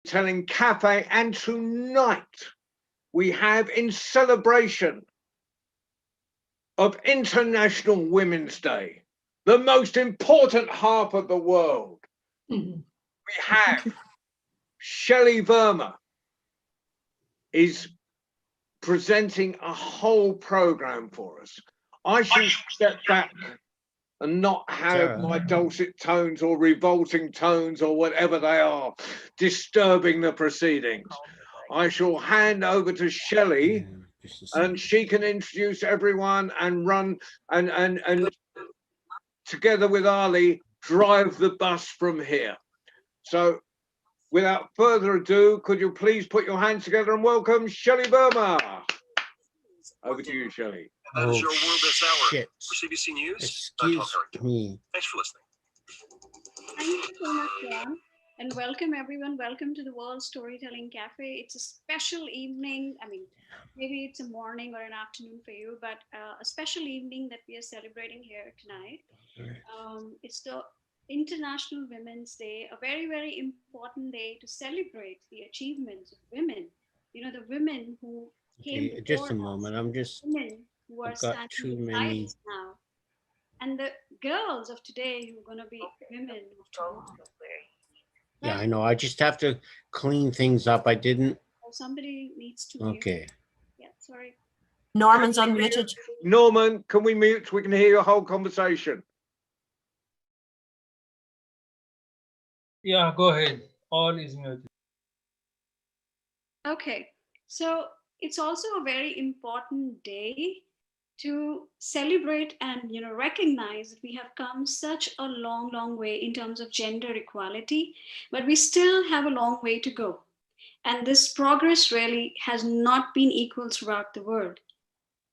Telling Cafe, and tonight we have, in celebration of International Women's Day, the most important half of the world, we have Shelley Verma is presenting a whole program for us. I shall step back and not have my dulcet tones or revolting tones or whatever they are disturbing the proceedings. I shall hand over to Shelley, and she can introduce everyone and run and together with Ali drive the bus from here. So without further ado, could you please put your hands together and welcome Shelley Verma. Over to you, Shelley. That is your World This Hour Shit. for CBC News. Excuse me. Thanks for listening. Thank you so much, Ron. And welcome, everyone. Welcome to the World Storytelling Cafe. It's a special evening. I mean, maybe it's a morning or an afternoon for you, but a special evening that we are celebrating here tonight. It's the International Women's Day, a very, very important day to celebrate the achievements of women. You know, the women who came before just a us, moment. I'm just. women who are I've got standing too beside many. us now. And the girls of today who are going to be women of tomorrow. Yeah, I know. I just have to clean things up. I didn't. Oh, somebody needs to Okay. mute. Yeah, sorry. Norman's unmuted. Norman, can we mute? We can hear your whole conversation. Yeah, go ahead. All is muted. Okay, so it's also a very important day to celebrate and recognize that we have come such a long way in terms of gender equality, but we still have a long way to go. And this progress really has not been equal throughout the world.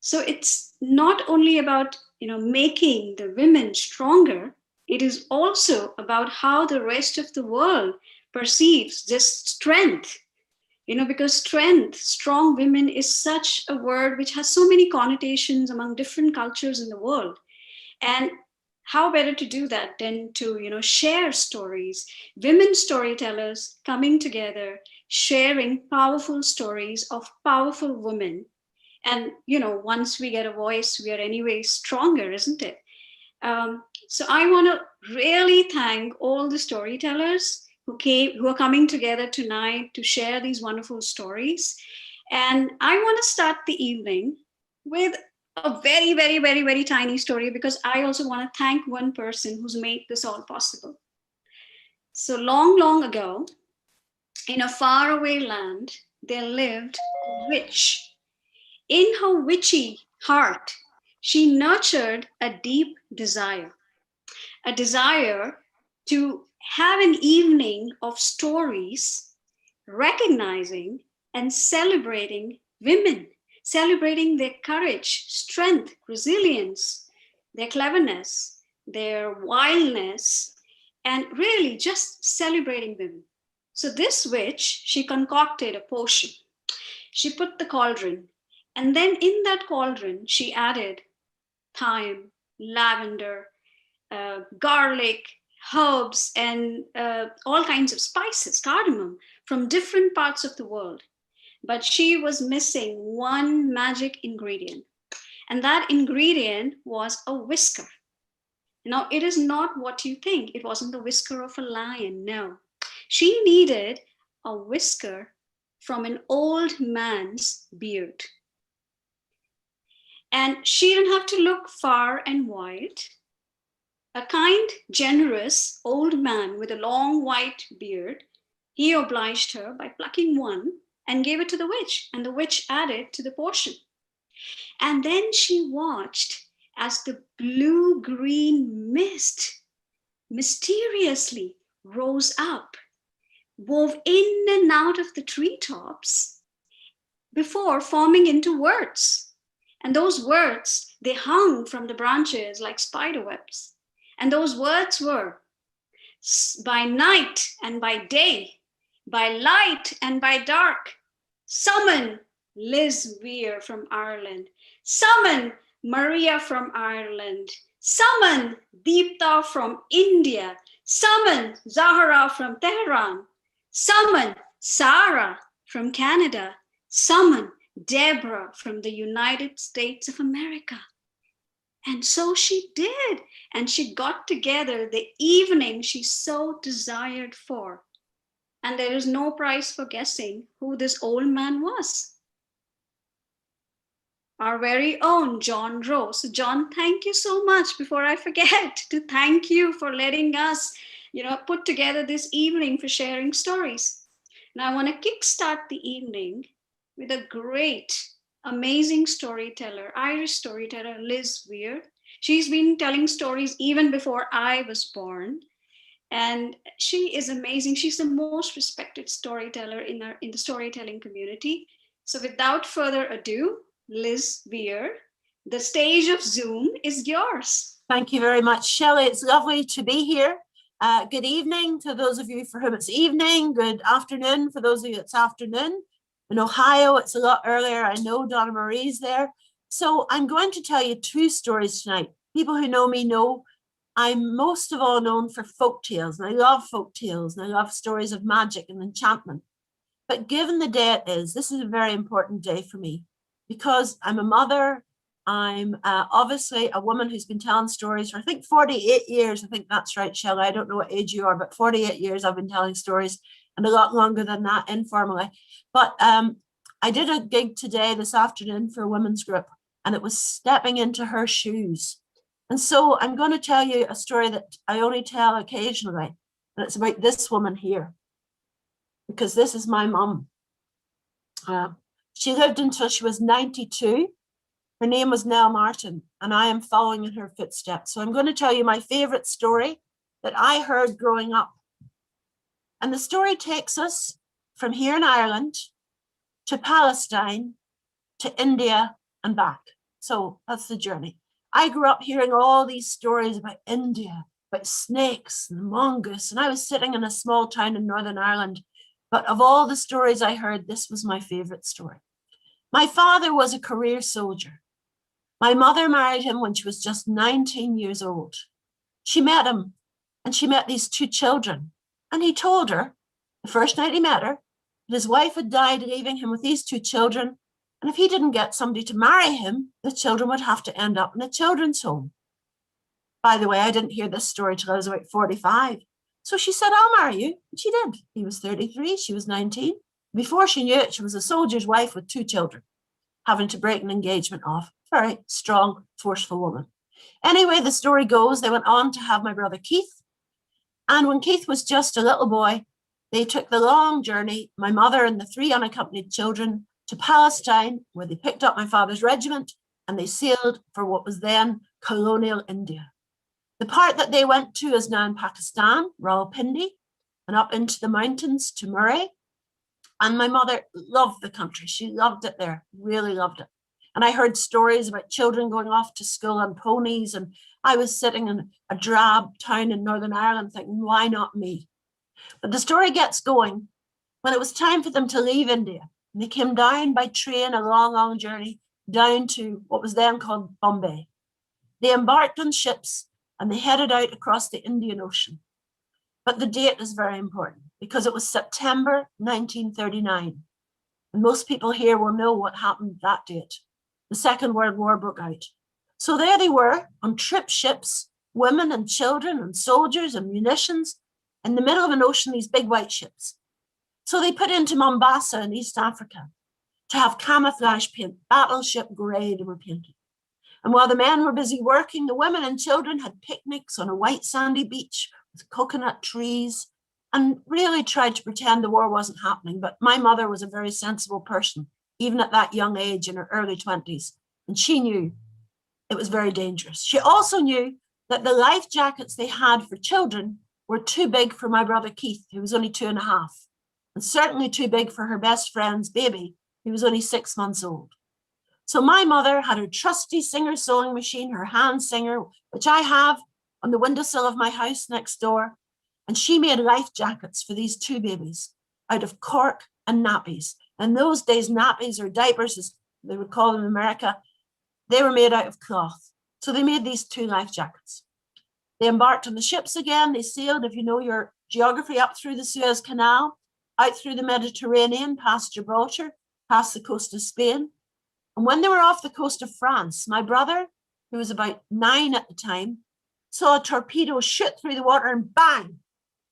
So it's not only about making the women stronger, it is also about how the rest of the world perceives this strength. Because strength, strong women is such a word which has so many connotations among different cultures in the world. And how better to do that than to, share stories, women storytellers coming together, sharing powerful stories of powerful women. And, once we get a voice, we are anyway stronger, isn't it? So I want to really thank all the storytellers who are coming together tonight to share these wonderful stories. And I want to start the evening with a very, very, very, very tiny story, because I also want to thank one person who's made this all possible. So long ago, in a faraway land, there lived a witch. In her witchy heart, she nurtured a deep desire to have an evening of stories, recognizing and celebrating women, celebrating their courage, strength, resilience, their cleverness, their wildness, and really just celebrating women. So this witch, she concocted a potion. She put the cauldron, and then in that cauldron, she added thyme, lavender, garlic, herbs, and all kinds of spices, cardamom, from different parts of the world. But she was missing one magic ingredient. And that ingredient was a whisker. Now, it is not what you think. It wasn't the whisker of a lion, no. She needed a whisker from an old man's beard. And she didn't have to look far and wide. A kind, generous old man with a long white beard, he obliged her by plucking one and gave it to the witch, and the witch added to the portion. And then she watched as the blue-green mist mysteriously rose up, wove in and out of the treetops before forming into words. And those words, they hung from the branches like spider webs. And those words were, by night and by day, by light and by dark, summon Liz Weir from Ireland, summon Maria from Ireland, summon Deepta from India, summon Zahara from Tehran, summon Sarah from Canada, summon Deborah from the United States of America. And so she did. And she got together the evening she so desired for. And there is no prize for guessing who this old man was. Our very own John Rose. So John, thank you so much. Before I forget, to thank you for letting us, put together this evening for sharing stories. Now I want to kickstart the evening with a great, amazing storyteller, Irish storyteller, Liz Weir. She's been telling stories even before I was born. And she is amazing. She's the most respected storyteller in the storytelling community. So without further ado, Liz Weir, the stage of Zoom is yours. Thank you very much, Shelley. It's lovely to be here. Good evening to those of you for whom it's evening. Good afternoon for those of you it's afternoon. In Ohio, it's a lot earlier. I know Donna Marie's there. So I'm going to tell you two stories tonight. People who know me know I'm most of all known for folk tales, and I love folk tales, and I love stories of magic and enchantment. But given the day it is, this is a very important day for me because I'm a mother. I'm obviously a woman who's been telling stories for, I think, 48 years. I think that's right, Shelley. I don't know what age you are, but 48 years I've been telling stories, and a lot longer than that informally. But I did a gig today, this afternoon, for a women's group, and it was stepping into her shoes. And so I'm going to tell you a story that I only tell occasionally, and it's about this woman here, because this is my mum. She lived until she was 92. Her name was Nell Martin, and I am following in her footsteps. So I'm going to tell you my favorite story that I heard growing up. And the story takes us from here in Ireland to Palestine to India and back. So that's the journey. I grew up hearing all these stories about India, about snakes and mongoose, and I was sitting in a small town in Northern Ireland. But of all the stories I heard, this was my favorite story. My father was a career soldier. My mother married him when she was just 19 years old. She met him, and she met these two children. And he told her, the first night he met her, that his wife had died, leaving him with these two children. And if he didn't get somebody to marry him, the children would have to end up in a children's home. By the way, I didn't hear this story till I was about 45. So she said, I'll marry you. And she did. He was 33, she was 19. Before she knew it, she was a soldier's wife with two children, having to break an engagement off. Very strong, forceful woman. Anyway, the story goes, they went on to have my brother Keith. And when Keith was just a little boy, they took the long journey, my mother and the three unaccompanied children, to Palestine, where they picked up my father's regiment and they sailed for what was then colonial India. The part that they went to is now in Pakistan, Rawalpindi, and up into the mountains to Murray. And my mother loved the country. She loved it there, really loved it. And I heard stories about children going off to school on ponies. And I was sitting in a drab town in Northern Ireland thinking, why not me? But the story gets going when it was time for them to leave India. And they came down by train, a long, long journey, down to what was then called Bombay. They embarked on ships and they headed out across the Indian Ocean. But the date is very important because it was September 1939. And most people here will know what happened that date. The Second World War broke out. So there they were on trip ships, women and children and soldiers and munitions in the middle of an ocean, these big white ships. So they put into Mombasa in East Africa to have camouflage paint, battleship grey they were painted. And while the men were busy working, the women and children had picnics on a white sandy beach with coconut trees and really tried to pretend the war wasn't happening. But my mother was a very sensible person, even at that young age in her early 20s. And she knew it was very dangerous. She also knew that the life jackets they had for children were too big for my brother Keith, who was only 2.5, and certainly too big for her best friend's baby, who was only 6 months old. So my mother had her trusty Singer sewing machine, her hand singer, which I have on the windowsill of my house next door. And she made life jackets for these two babies out of cork and nappies. In those days, nappies or diapers, as they would call them in America, they were made out of cloth. So they made these two life jackets. They embarked on the ships again. They sailed, if you know your geography, up through the Suez Canal. out through the Mediterranean, past Gibraltar, past the coast of Spain. And when they were off the coast of France, my brother, who was about 9 at the time, saw a torpedo shoot through the water and bang,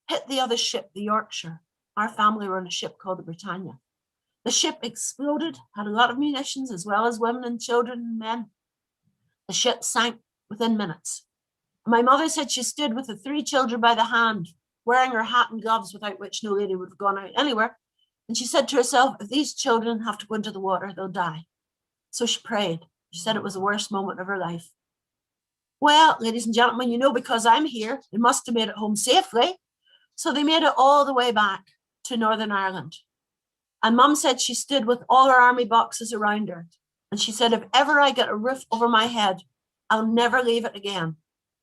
hit the other ship, the Yorkshire. Our family were on a ship called the Britannia. The ship exploded, had a lot of munitions, as well as women and children and men. The ship sank within minutes. My mother said she stood with the 3 children by the hand, wearing her hat and gloves, without which no lady would have gone out anywhere. And she said to herself, if these children have to go into the water, they'll die. So she prayed. She said it was the worst moment of her life. Well, ladies and gentlemen, you know, because I'm here, they must have made it home safely. So they made it all the way back to Northern Ireland. And Mum said she stood with all her army boxes around her. And she said, if ever I get a roof over my head, I'll never leave it again.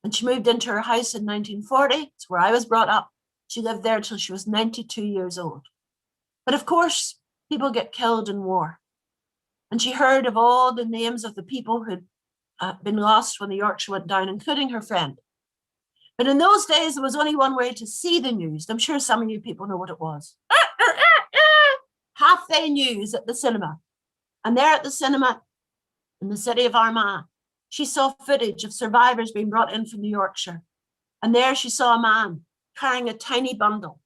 And she moved into her house in 1940. It's where I was brought up. She lived there till she was 92 years old. But of course, people get killed in war. And she heard of all the names of the people who'd been lost when the Yorkshire went down, including her friend. But in those days, there was only one way to see the news. I'm sure some of you people know what it was. Half day news at the cinema. And there at the cinema in the city of Armagh, she saw footage of survivors being brought in from the Yorkshire. And there she saw a man carrying a tiny bundle.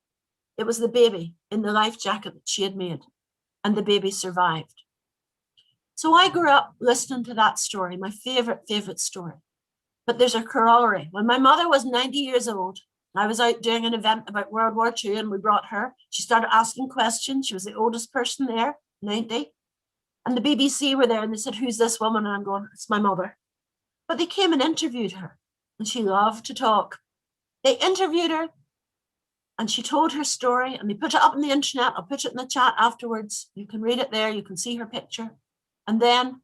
It was the baby in the life jacket that she had made. And the baby survived. So I grew up listening to that story, my favorite story. But there's a corollary. When my mother was 90 years old, I was out doing an event about World War II and we brought her. She started asking questions. She was the oldest person there, 90. And the BBC were there and they said, who's this woman? And I'm going, it's my mother. But they came and interviewed her and she loved to talk. They interviewed her and she told her story and they put it up on the internet. I'll put it in the chat afterwards. You can read it there. You can see her picture. And then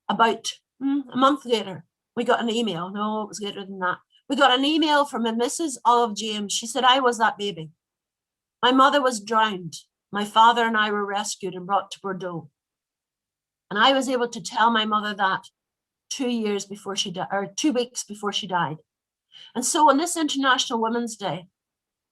about a month later, we got an email. No, it was later than that. We got an email from a Mrs. Olive James. She said, I was that baby. My mother was drowned. My father and I were rescued and brought to Bordeaux. And I was able to tell my mother that 2 years before she died, or 2 weeks before she died. And so on this International Women's Day,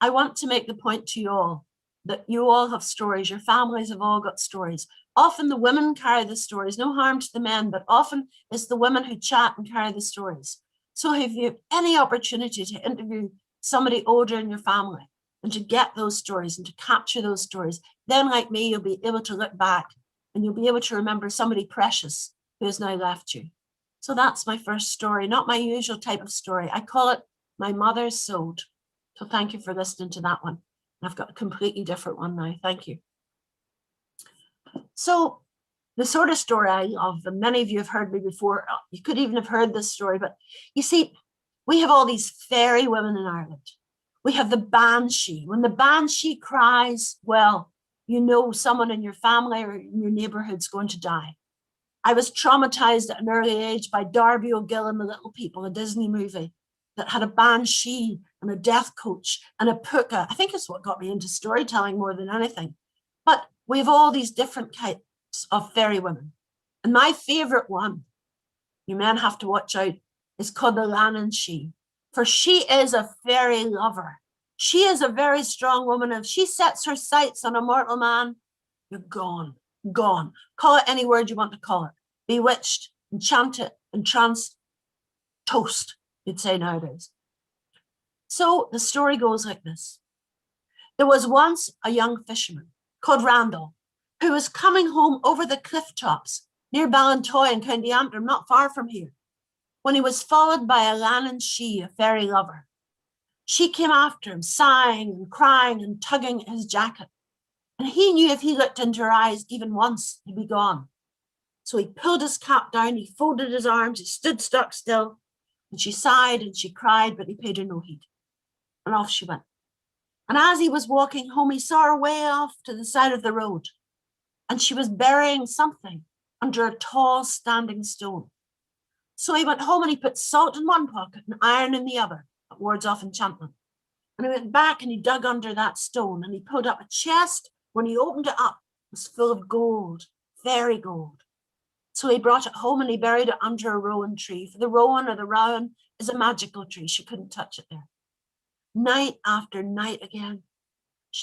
I want to make the point to you all that you all have stories. Your families have all got stories. Often the women carry the stories, no harm to the men, but often it's the women who chat and carry the stories. So if you have any opportunity to interview somebody older in your family and to get those stories and to capture those stories, then like me, you'll be able to look back and you'll be able to remember somebody precious who has now left you. So that's my first story, not my usual type of story. I call it My Mother Sewed. So thank you for listening to that one. I've got a completely different one now. Thank you. So the sort of story I love, and many of you have heard me before, you could even have heard this story, but you see, we have all these fairy women in Ireland. We have the Banshee. When the Banshee cries, well, you know someone in your family or in your neighborhood's going to die. I was traumatized at an early age by Darby O'Gill and the Little People, a Disney movie that had a banshee and a death coach and a puka. I think it's what got me into storytelling more than anything. But we have all these different types of fairy women. And my favorite one, you men have to watch out, is called the Banshee. For she is a fairy lover. She is a very strong woman. If she sets her sights on a mortal man, you're gone, gone. Call it any word you want to call it. Bewitched, enchanted, entranced, toast, you'd say nowadays. So the story goes like this. There was once a young fisherman called Randall, who was coming home over the cliff tops near Ballintoy in County Antrim, not far from here, when he was followed by a Banshee, a fairy lover. She came after him, sighing and crying and tugging at his jacket. And he knew if he looked into her eyes even once, he'd be gone. So he pulled his cap down, he folded his arms, he stood stock still, and she sighed and she cried, but he paid her no heed. And off she went. And as he was walking home, he saw her way off to the side of the road. And she was burying something under a tall standing stone. So he went home and he put salt in one pocket and iron in the other. That wards off enchantment. And he went back and he dug under that stone and he pulled up a chest. When he opened it up, it was full of gold, fairy gold. So he brought it home and he buried it under a rowan tree. For the rowan or the rowan is a magical tree. She couldn't touch it there. Night after night again,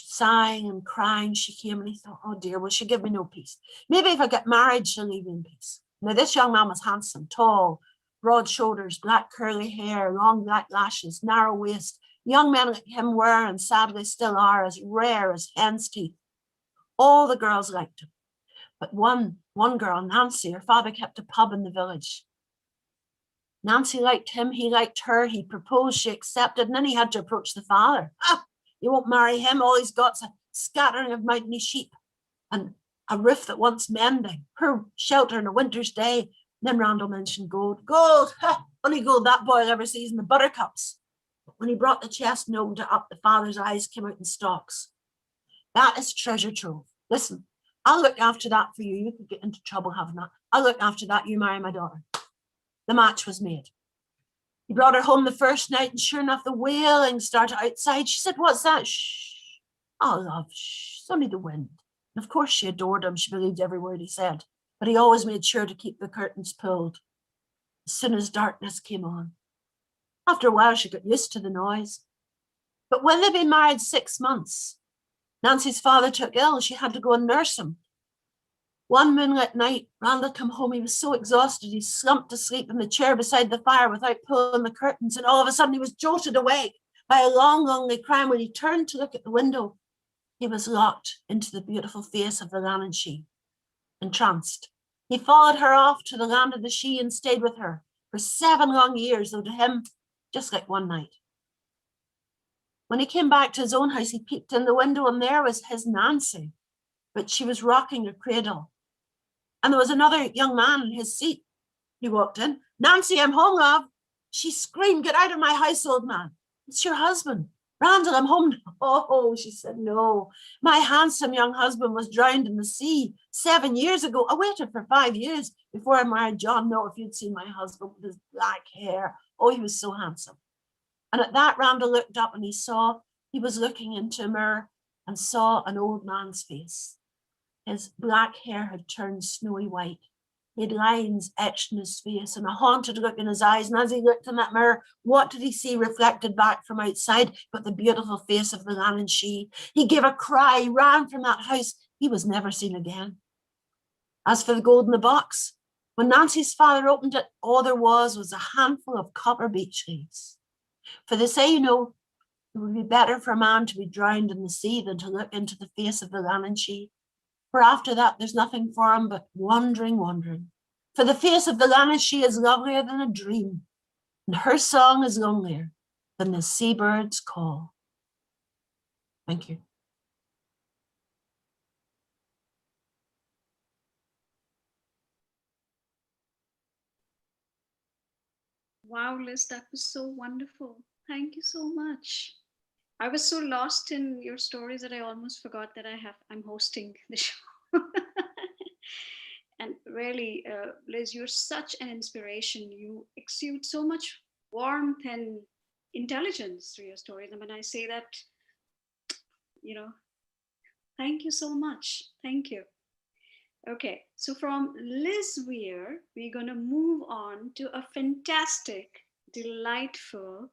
sighing and crying, she came, and he thought, oh dear, will she give me no peace? Maybe if I get married, she'll leave me in peace. Now, this young man was handsome, tall, broad shoulders, black curly hair, long black lashes, narrow waist. Young men like him were, and sadly still are, as rare as hen's teeth. All the girls liked him. But one girl, Nancy, her father kept a pub in the village. Nancy liked him, he liked her, he proposed, she accepted, and then he had to approach the father. You won't marry him, all he's got's a scattering of mountainy sheep and a roof that wants mending, poor shelter in a winter's day. Then Randall mentioned gold. Gold, only gold that boy ever sees in the buttercups. But when he brought the chest and opened it up, the father's eyes came out in stalks. That is treasure trove. Listen, I'll look after that for you. You could get into trouble having that. I'll look after that. You marry my daughter. The match was made. He brought her home the first night, and sure enough, the wailing started outside. She said, what's that? Shh. Oh, love, shh. It's only the wind. And of course, she adored him. She believed every word he said. But he always made sure to keep the curtains pulled as soon as darkness came on. After a while, she got used to the noise. But when they'd been married 6 months, Nancy's father took ill. She had to go and nurse him. One moonlit night, Randall came home. He was so exhausted, he slumped to sleep in the chair beside the fire without pulling the curtains, and all of a sudden he was jolted awake by a long, lonely cry. When he turned to look at the window, he was locked into the beautiful face of the Banshee, entranced. He followed her off to the land of the She and stayed with her for 7 long years, though to him, just like one night. When he came back to his own house, he peeped in the window, and there was his Nancy, but she was rocking a cradle. And there was another young man in his seat. He walked in. Nancy, I'm home, love. She screamed, get out of my house, old man. It's your husband. Randall, I'm home. Oh, she said, no. My handsome young husband was drowned in the sea 7 years ago. I waited for 5 years before I married John. No, if you'd seen my husband with his black hair. Oh, he was so handsome. And at that, Randall looked up and he was looking into a mirror and saw an old man's face. His black hair had turned snowy white. He had lines etched in his face and a haunted look in his eyes. And as he looked in that mirror, what did he see reflected back from outside but the beautiful face of the Banshee? He gave a cry, he ran from that house. He was never seen again. As for the gold in the box, when Nancy's father opened it, all there was a handful of copper beech leaves. For they say, it would be better for a man to be drowned in the sea than to look into the face of the Banshee. For after that, there's nothing for him but wandering. For the face of the Banshee is lovelier than a dream, and her song is lonelier than the seabird's call. Thank you. Wow, Liz, that was so wonderful. Thank you so much. I was so lost in your stories that I almost forgot that I'm hosting the show. And really, Liz, you're such an inspiration. You exude so much warmth and intelligence through your stories. And when I say that, thank you so much. Thank you. Okay, so from Liz Weir, we're going to move on to a fantastic, delightful,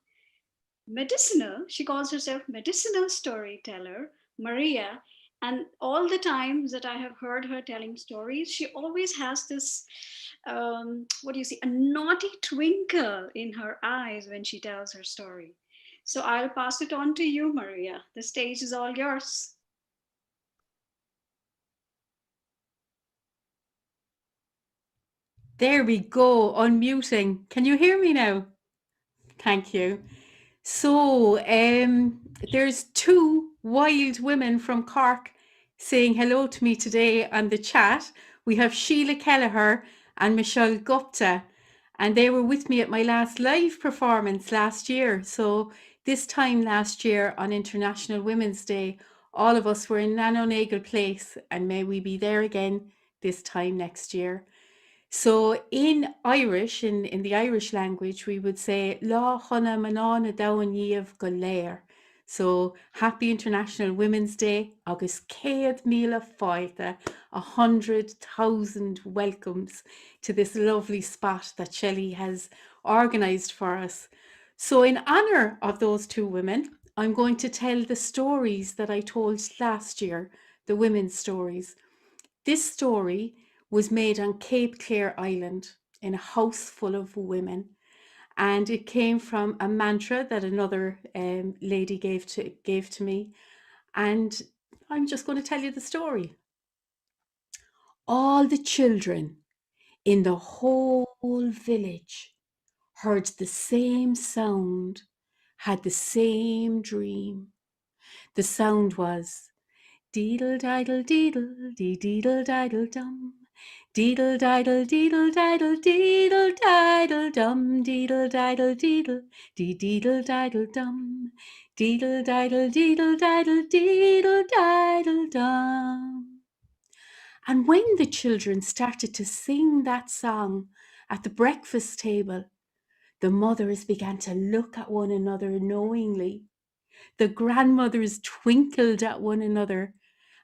medicinal, she calls herself medicinal storyteller, Maria. And all the times that I have heard her telling stories, she always has this, a naughty twinkle in her eyes when she tells her story. So I'll pass it on to you, Maria. The stage is all yours. There we go, unmuting. Can you hear me now? Thank you. So there's 2 wild women from Cork saying hello to me today on the chat. We have Sheila Kelleher and Michelle Gupta, and they were with me at my last live performance last year. So this time last year on International Women's Day, all of us were in Nanonagle Place, and may we be there again this time next year. So in Irish, in the Irish language, we would say La Chona Manana Dawan Yíomh go léir. So happy International Women's Day, agus céad míle fáilte, 100,000 welcomes to this lovely spot that Shelley has organised for us. So in honour of those 2 women, I'm going to tell the stories that I told last year, the women's stories. This story was made on Cape Clear Island in a house full of women. And it came from a mantra that another lady gave to me. And I'm just going to tell you the story. All the children in the whole village heard the same sound, had the same dream. The sound was deedle diddle deedle dee deedle diddle dum. Deedle diddle deedle diddle deedle diddle dum. Deedle diddle deedle dee deedle diddle dum. Deedle diddle deedle diddle deedle diddle dum. And when the children started to sing that song at the breakfast table, the mothers began to look at one another knowingly. The grandmothers twinkled at one another,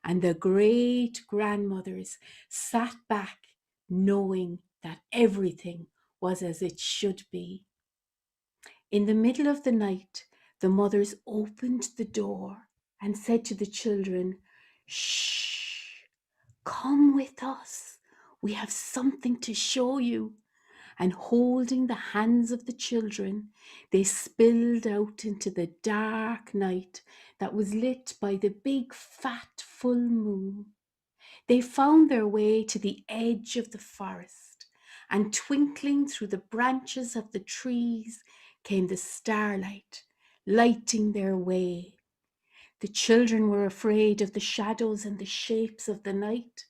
and the great grandmothers sat back knowing that everything was as it should be. In the middle of the night, the mothers opened the door and said to the children, "Shh, come with us. We have something to show you." And holding the hands of the children, they spilled out into the dark night that was lit by the big fat full moon. They found their way to the edge of the forest, and twinkling through the branches of the trees came the starlight, lighting their way. The children were afraid of the shadows and the shapes of the night,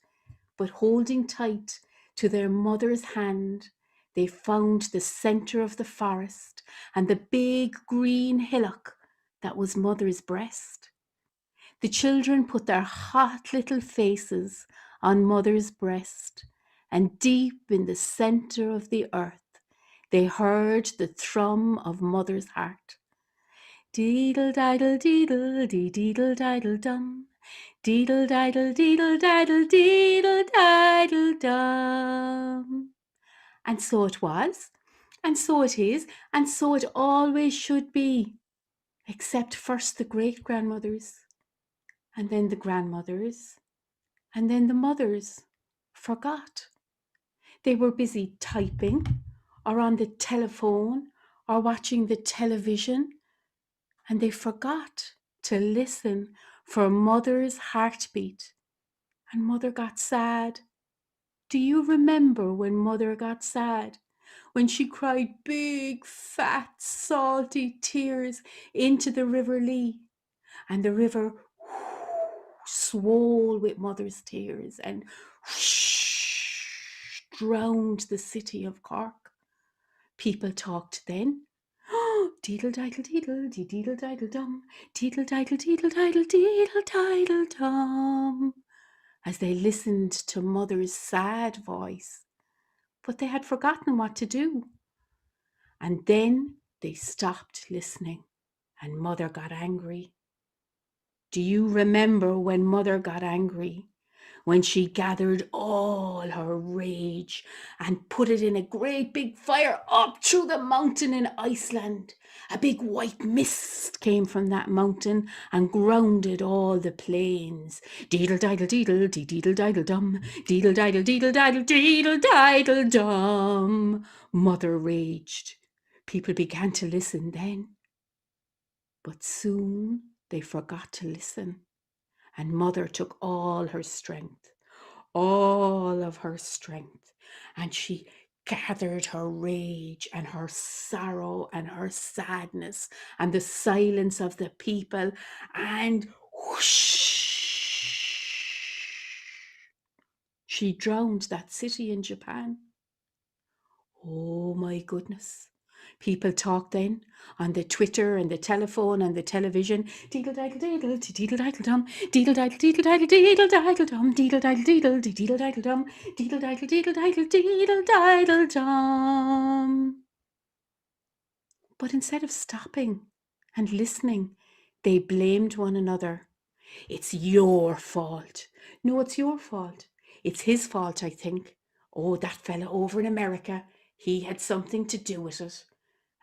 but holding tight to their mother's hand, they found the center of the forest and the big green hillock that was mother's breast. The children put their hot little faces on mother's breast, and deep in the center of the earth, they heard the thrum of mother's heart. Deedle diddle deedle dee deedle diddle dum. Deedle diddle deedle diddle deedle diddle dum. And so it was, and so it is, and so it always should be, except first the great-grandmothers, and then the grandmothers, and then the mothers forgot. They were busy typing, or on the telephone, or watching the television, and they forgot to listen for mother's heartbeat. And mother got sad. Do you remember when mother got sad? When she cried big, fat, salty tears into the River Lee, and the river swole with mother's tears and drowned the city of Cork. People talked then. Deedle diddle deedle dee deedle diddle dum. Deedle diddle deedle diddle deedle diddle dum. As they listened to mother's sad voice, but they had forgotten what to do. And then they stopped listening, and mother got angry. Do you remember when mother got angry? When she gathered all her rage and put it in a great big fire up through the mountain in Iceland. A big white mist came from that mountain and grounded all the plains. Deedle diddle deedle dee deedle diddle dum. Deedle diddle deedle diddle deedle diddle dum. Mother raged. People began to listen then. But soon they forgot to listen. And mother took all her strength, all of her strength, and she gathered her rage and her sorrow and her sadness and the silence of the people, and whoosh, she drowned that city in Japan. Oh my goodness. People talk then on the Twitter and the telephone and the television. Deedle diddle deedle deedle diddle dum. Deedle diddle deedle diddle deedle diddle dum. Deedle diddle deedle deedle diddle dum. Deedle diddle deedle diddle deedle diddle dum. But instead of stopping and listening, they blamed one another. It's your fault. No, it's your fault. It's his fault, I think. Oh, that fella over in America, he had something to do with it.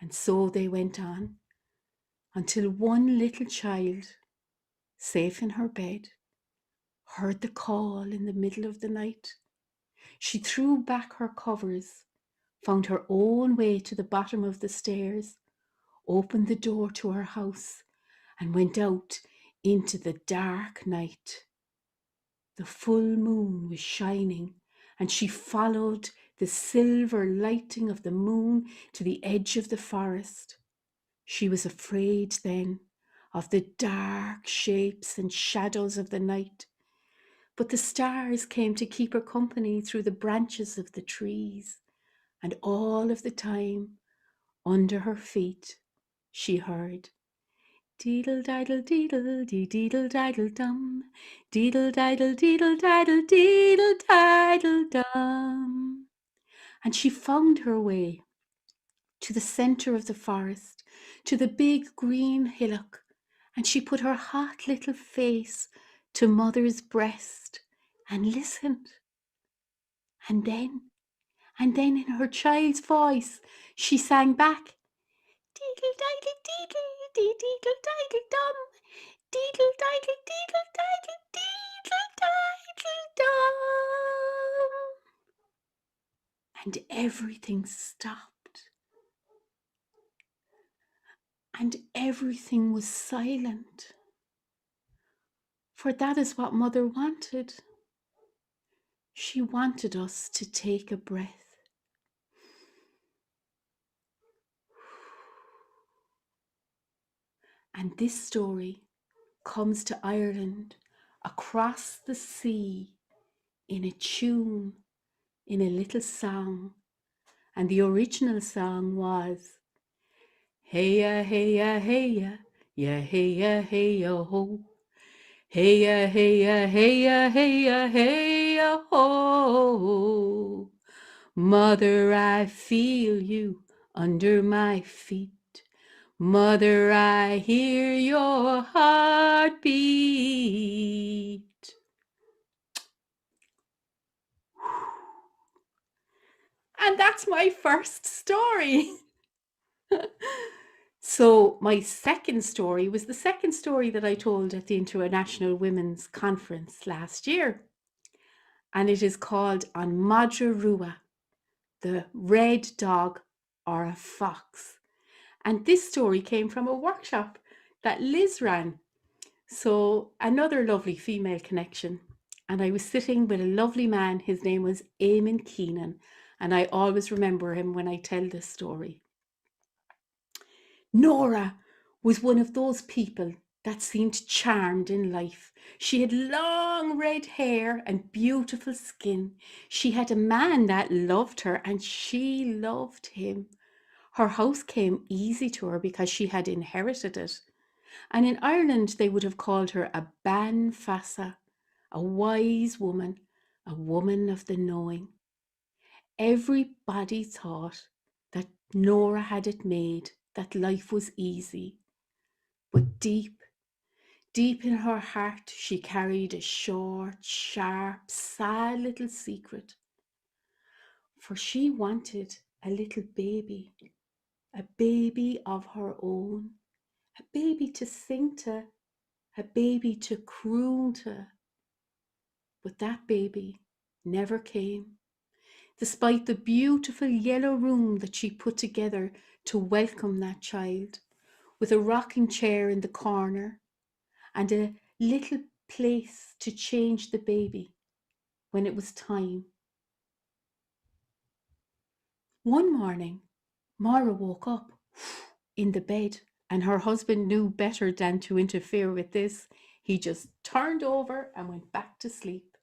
And so they went on. until one little child, safe in her bed, heard the call in the middle of the night. She threw back her covers, found her own way to the bottom of the stairs, opened the door to her house, and went out into the dark night. The full moon was shining, and she followed the silver lighting of the moon to the edge of the forest. She was afraid then of the dark shapes and shadows of the night, but the stars came to keep her company through the branches of the trees, and all of the time, under her feet, she heard deedle diddle deedle dee deedle diddle dum, deedle diddle deedle diddle deedle diddle dum. And she found her way to the center of the forest, to the big green hillock, and she put her hot little face to Mother's breast and listened. And then in her child's voice, she sang back, deedle diddle deedle dee deedle diddle dum, deedle diddle deedle diddle deedle diddle dum. And everything stopped. And everything was silent. For that is what Mother wanted. She wanted us to take a breath. And this story comes to Ireland across the sea in a tune, in a little song. And the original song was, hey-ya, hey-ya, hey-ya, ya hey-ya, hey-ya, ho. Hey-ya, hey-ya, hey-ya, hey-ya, hey-ya, ho. Mother, I feel you under my feet. Mother, I hear your heartbeat. And that's my first story. So my second story was the second story that I told at the International Women's Conference last year. And it is called On Madra Rua, the red dog or a fox. And this story came from a workshop that Liz ran. So another lovely female connection. And I was sitting with a lovely man. His name was Eamon Keenan. And I always remember him when I tell this story. Nora was one of those people that seemed charmed in life. She had long red hair and beautiful skin. She had a man that loved her and she loved him. Her house came easy to her because she had inherited it. And in Ireland, they would have called her a ban fassa, a wise woman, a woman of the knowing. Everybody thought that Nora had it made, that life was easy. But deep in her heart, she carried a short, sharp, sad little secret. For she wanted a little baby, a baby of her own, a baby to sing to, a baby to croon to. But that baby never came, despite the beautiful yellow room that she put together to welcome that child, with a rocking chair in the corner and a little place to change the baby when it was time. One morning, Maura woke up in the bed, and her husband knew better than to interfere with this. He just turned over and went back to sleep.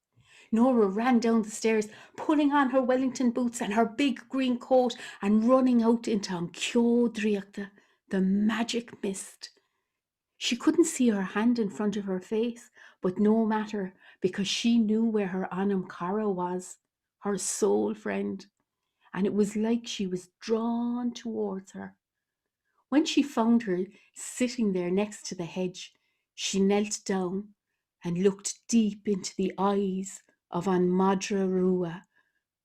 Nora ran down the stairs, pulling on her Wellington boots and her big green coat and running out into Amkyo, the magic mist. She couldn't see her hand in front of her face, but no matter, because she knew where her Anam Cara was, her soul friend, and it was like she was drawn towards her. When she found her sitting there next to the hedge, she knelt down and looked deep into the eyes of An Madra Rua,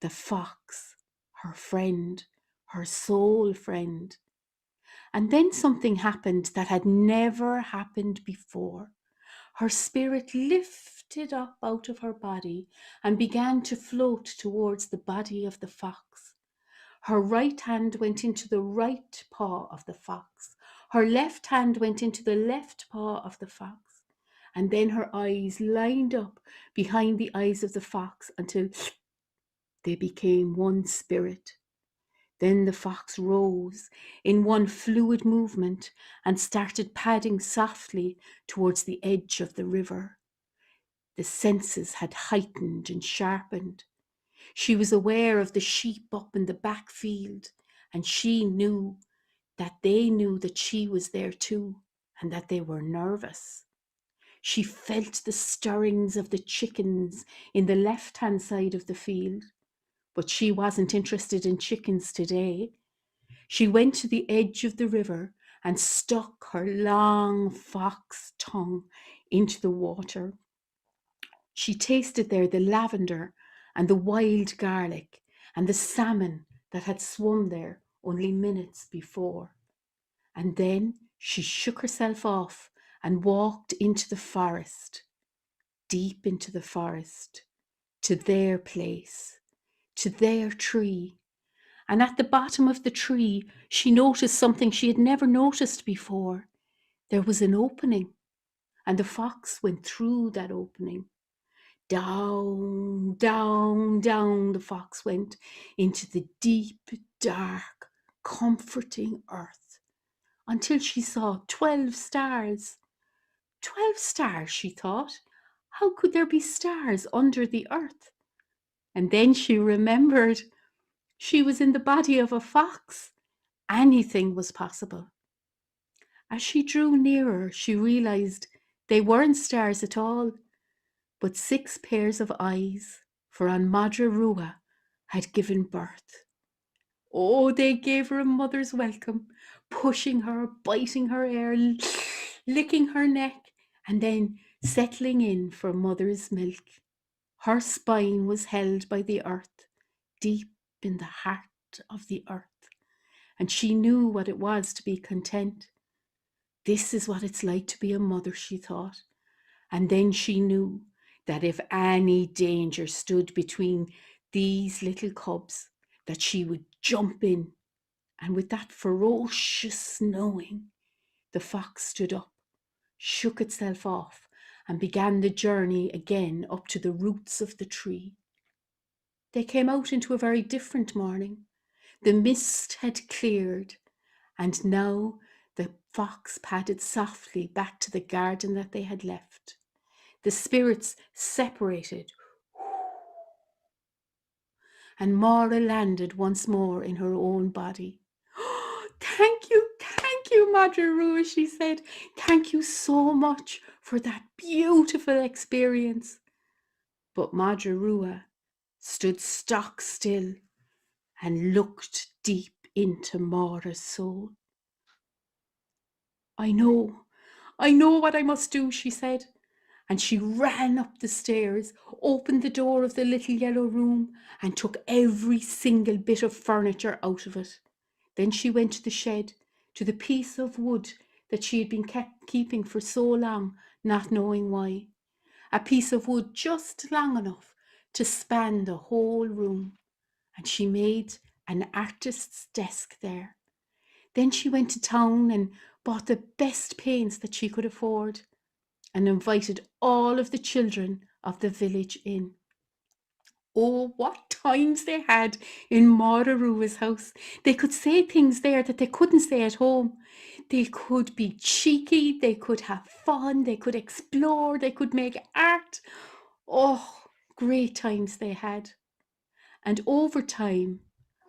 the fox, her friend, her soul friend. And then something happened that had never happened before. Her spirit lifted up out of her body and began to float towards the body of the fox. Her right hand went into the right paw of the fox. Her left hand went into the left paw of the fox. And then her eyes lined up behind the eyes of the fox until they became one spirit. Then the fox rose in one fluid movement and started padding softly towards the edge of the river. The senses had heightened and sharpened. She was aware of the sheep up in the back field, and she knew that they knew that she was there too, and that they were nervous. She felt the stirrings of the chickens in the left-hand side of the field, but she wasn't interested in chickens today. She went to the edge of the river and stuck her long fox tongue into the water. She tasted there the lavender and the wild garlic and the salmon that had swum there only minutes before. And then she shook herself off and walked into the forest, deep into the forest, to their place, to their tree. And at the bottom of the tree, she noticed something she had never noticed before. There was an opening, and the fox went through that opening. Down, down, down the fox went into the deep, dark, comforting earth until she saw 12 stars. 12 stars, she thought. How could there be stars under the earth? And then she remembered she was in the body of a fox. Anything was possible. As she drew nearer, she realized they weren't stars at all, but 6 pairs of eyes, for An Madra Rua had given birth. Oh, they gave her a mother's welcome, pushing her, biting her hair, licking her neck, and then settling in for mother's milk. Her spine was held by the earth, deep in the heart of the earth, and she knew what it was to be content. This is what it's like to be a mother, she thought. And then she knew that if any danger stood between these little cubs, that she would jump in. And with that ferocious knowing, the fox stood up, shook itself off, and began the journey again up to the roots of the tree. They came out into a very different morning. The mist had cleared, and now the fox padded softly back to the garden that they had left. The spirits separated, and Mara landed once more in her own body. Thank you, Madra Rua, she said. Thank you so much for that beautiful experience. But Madra Rua stood stock still and looked deep into Mara's soul. I know what I must do, she said. And she ran up the stairs, opened the door of the little yellow room, and took every single bit of furniture out of it. Then she went to the shed, to the piece of wood that she had been keeping for so long, not knowing why. A piece of wood just long enough to span the whole room. And she made an artist's desk there. Then she went to town and bought the best paints that she could afford, and invited all of the children of the village in. Oh, what times they had in Mara Rua's house. They could say things there that they couldn't say at home. They could be cheeky, they could have fun, they could explore, they could make art. Oh, great times they had. And over time,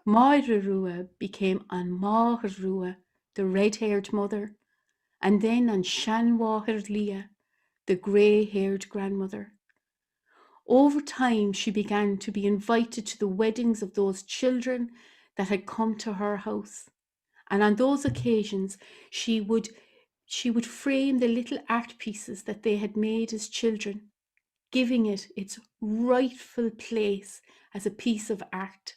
Mara Rua became An Mara Rua, the red-haired mother, and then An Shanwahir Leah, the grey-haired grandmother. Over time, she began to be invited to the weddings of those children that had come to her house. And on those occasions, she would frame the little art pieces that they had made as children, giving it its rightful place as a piece of art,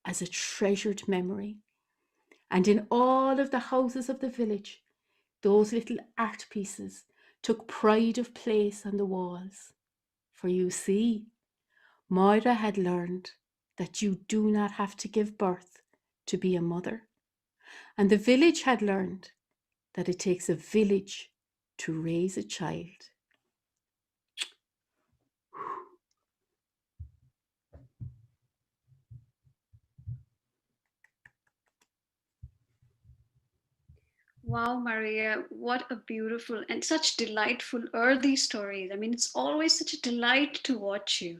as a treasured memory. And in all of the houses of the village, those little art pieces took pride of place on the walls. For you see, Moira had learned that you do not have to give birth to be a mother. And the village had learned that it takes a village to raise a child. Wow, Maria, what a beautiful and such delightful earthy stories. I mean, it's always such a delight to watch you.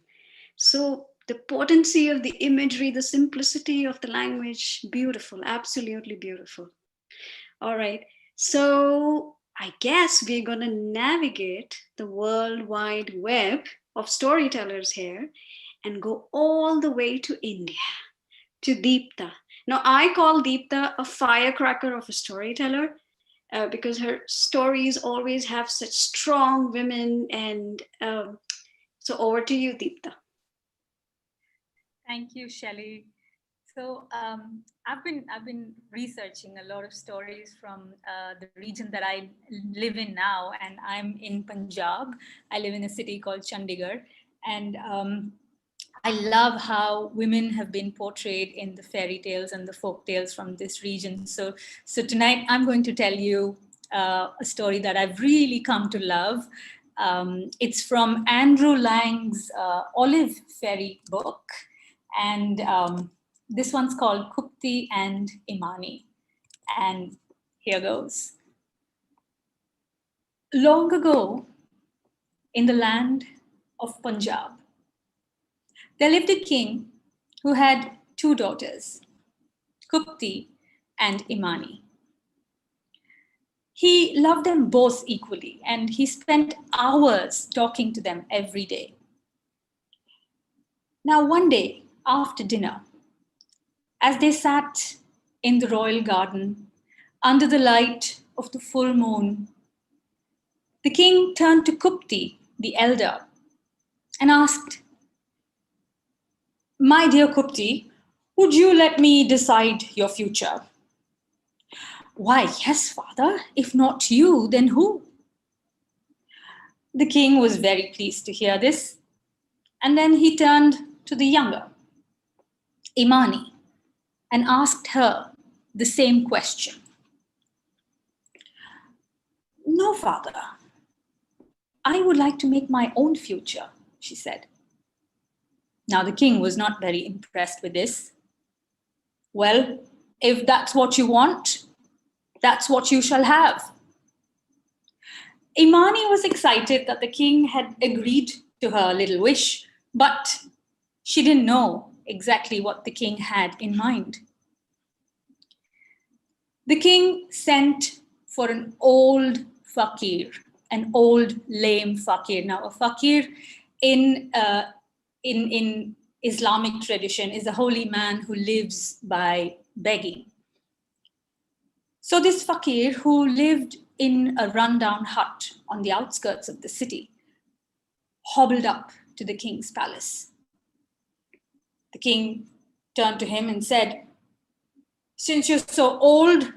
So the potency of the imagery, the simplicity of the language, beautiful, absolutely beautiful. All right. So I guess we're going to navigate the World Wide Web of storytellers here and go all the way to India, to Deepta. Now, I call Deepta a firecracker of a storyteller because her stories always have such strong women. And so over to you, Deepta. Thank you, Shelley. So I've been researching a lot of stories from the region that I live in now, and I'm in Punjab. I live in a city called Chandigarh, and I love how women have been portrayed in the fairy tales and the folk tales from this region. So tonight I'm going to tell you a story that I've really come to love. It's from Andrew Lang's Olive Fairy book. And this one's called Kupti and Imani. And here goes. Long ago, in the land of Punjab, there lived a king who had two daughters, Kupti and Imani. He loved them both equally, and he spent hours talking to them every day. Now, one day after dinner, as they sat in the royal garden under the light of the full moon, the king turned to Kupti, the elder, and asked, "My dear Kupti, would you let me decide your future?" "Why, yes, father. If not you, then who?" The king was very pleased to hear this, and then he turned to the younger, Imani, and asked her the same question. "No, father. I would like to make my own future," she said. Now, the king was not very impressed with this. "Well, if that's what you want, that's what you shall have." Imani was excited that the king had agreed to her little wish, but she didn't know exactly what the king had in mind. The king sent for an old fakir, an old lame fakir. Now, a fakir in Islamic tradition is a holy man who lives by begging. So this fakir, who lived in a rundown hut on the outskirts of the city, hobbled up to the king's palace. The king turned to him and said, "Since you're so old,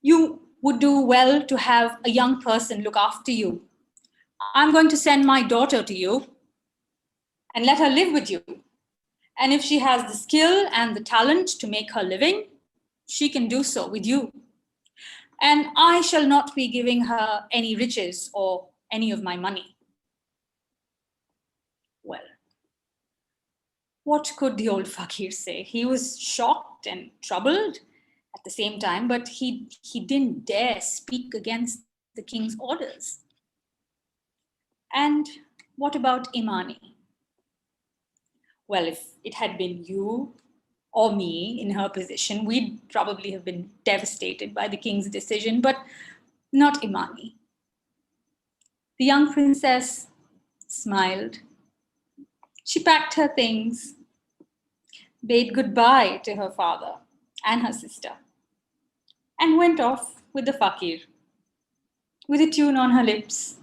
you would do well to have a young person look after you. I'm going to send my daughter to you and let her live with you. And if she has the skill and the talent to make her living, she can do so with you. And I shall not be giving her any riches or any of my money." Well, what could the old fakir say? He was shocked and troubled at the same time, but he didn't dare speak against the king's orders. And what about Imani? Well, if it had been you or me in her position, we'd probably have been devastated by the king's decision, but not Imani. The young princess smiled. She packed her things, bade goodbye to her father and her sister, and went off with the fakir, with a tune on her lips.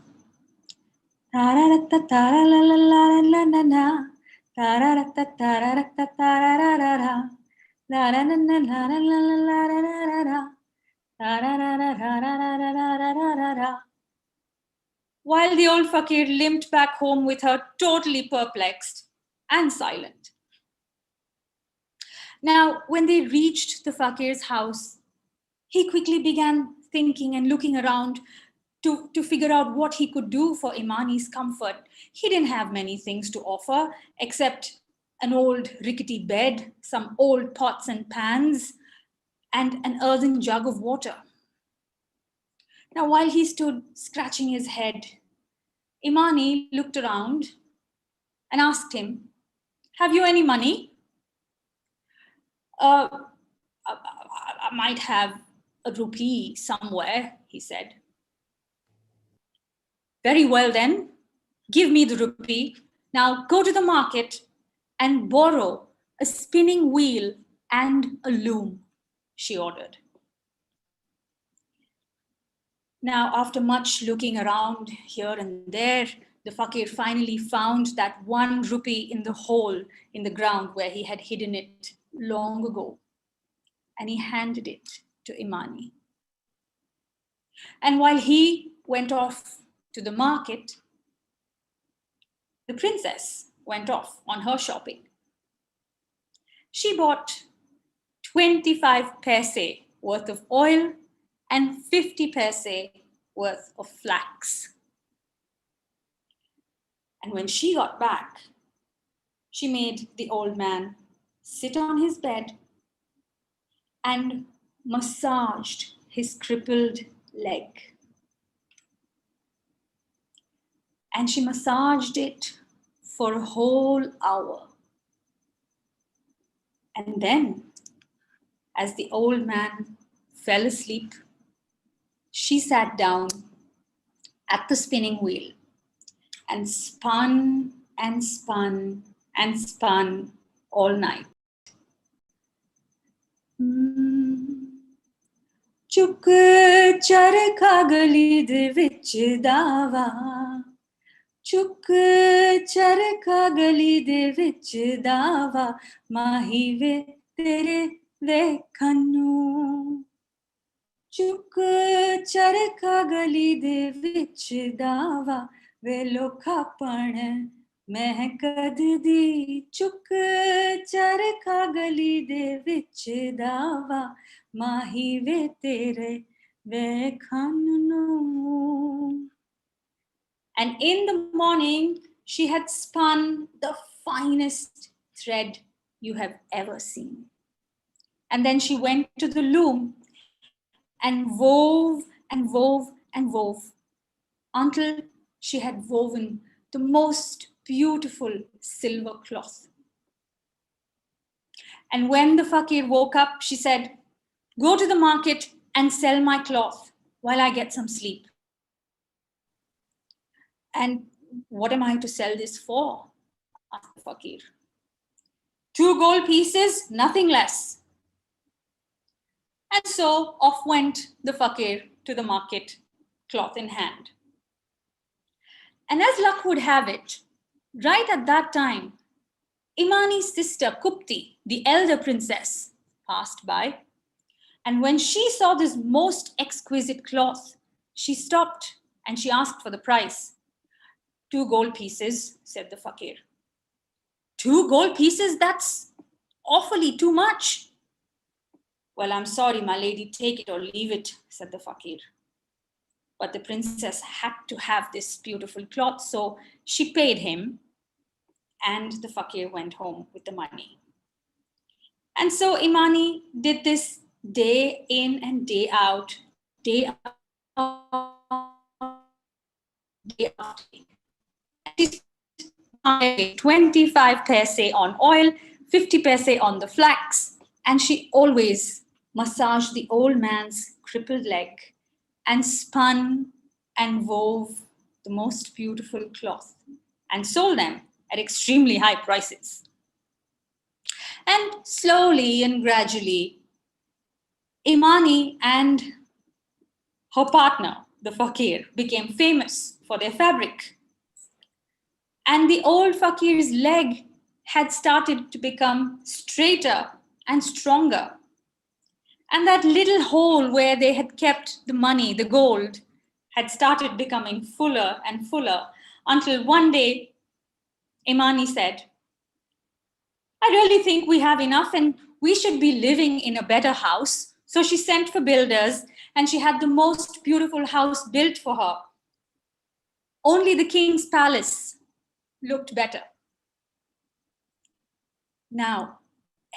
La la la la la la la la la la la. La la la la la la la la la la la. While the old fakir limped back home with her, totally perplexed and silent. Now, when they reached the fakir's house, he quickly began thinking and looking around to figure out what he could do for Imani's comfort. He didn't have many things to offer except an old rickety bed, some old pots and pans, and an earthen jug of water. Now, while he stood scratching his head, Imani looked around and asked him, "Have you any money?" I might have a rupee somewhere, he said. "Very well then, give me the rupee. Now go to the market and borrow a spinning wheel and a loom," she ordered. Now, after much looking around here and there, the fakir finally found that 1 rupee in the hole in the ground where he had hidden it long ago, and he handed it to Imani. And while he went off to the market, the princess went off on her shopping. She bought 25 paise worth of oil and 50 paise worth of flax. And when she got back, she made the old man sit on his bed and massaged his crippled leg. And she massaged it for a whole hour. And then, as the old man fell asleep, she sat down at the spinning wheel and spun and spun and spun all night. Chuk charkha gali de vich dawa, chuk charkha gali de vich dawa, mahi ve tere vekhanu. Chuk charkha gali de vich dawa, ve lokhapan meh kad di. Chuk charkha gali de vich dawa, mahi ve tere vekhanu. And in the morning, she had spun the finest thread you have ever seen. And then she went to the loom and wove and wove and wove until she had woven the most beautiful silver cloth. And when the fakir woke up, she said, "Go to the market and sell my cloth while I get some sleep." "And what am I to sell this for?" asked the fakir. "2 gold pieces, nothing less." And so off went the fakir to the market, cloth in hand. And as luck would have it, right at that time, Imani's sister Kupti, the elder princess, passed by. And when she saw this most exquisite cloth, she stopped and she asked for the price. 2 gold pieces, said the fakir. 2 gold pieces? That's awfully too much. "Well, I'm sorry, my lady, take it or leave it," said the fakir. But the princess had to have this beautiful cloth, so she paid him, and the fakir went home with the money. And so Imani did this day in and day out, day out, day after day. She spent 25 paise on oil, 50 paise on the flax, and she always massaged the old man's crippled leg and spun and wove the most beautiful cloth and sold them at extremely high prices. And slowly and gradually, Imani and her partner, the fakir, became famous for their fabric. And the old fakir's leg had started to become straighter and stronger. And that little hole where they had kept the money, the gold, had started becoming fuller and fuller until one day Imani said, I really think we have enough and we should be living in a better house. So she sent for builders and she had the most beautiful house built for her. Only the king's palace looked better. Now,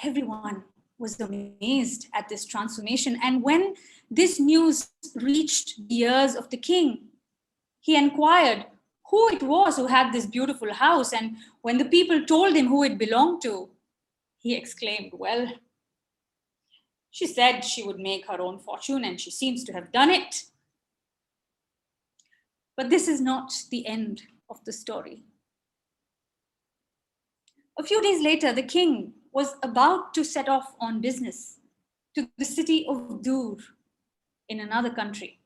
everyone was amazed at this transformation. And when this news reached the ears of the king, he inquired who it was who had this beautiful house. And when the people told him who it belonged to, he exclaimed, well, she said she would make her own fortune and she seems to have done it. But this is not the end of the story. A few days later, the king was about to set off on business to the city of Dur in another country.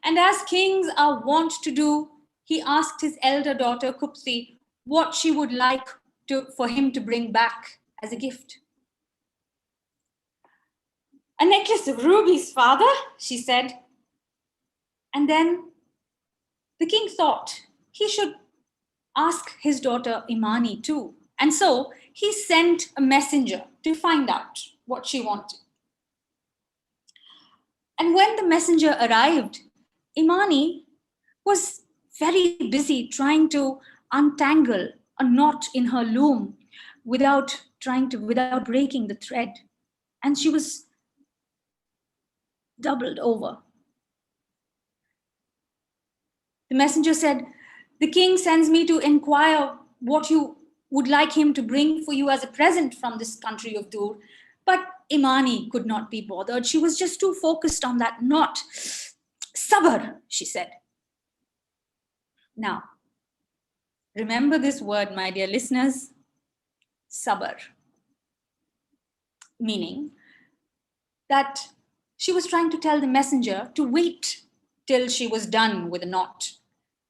And as kings are wont to do, he asked his elder daughter, Kupsi, what she would like for him to bring back as a gift. A necklace of rubies, father, she said. And then the king thought he should ask his daughter Imani too. And so he sent a messenger to find out what she wanted. And when the messenger arrived, Imani was very busy trying to untangle a knot in her loom without breaking the thread. And she was doubled over. The messenger said, the king sends me to inquire what you would like him to bring for you as a present from this country of Dur. But Imani could not be bothered. She was just too focused on that knot. Sabr, she said. Now, remember this word, my dear listeners, sabr, meaning that she was trying to tell the messenger to wait till she was done with the knot.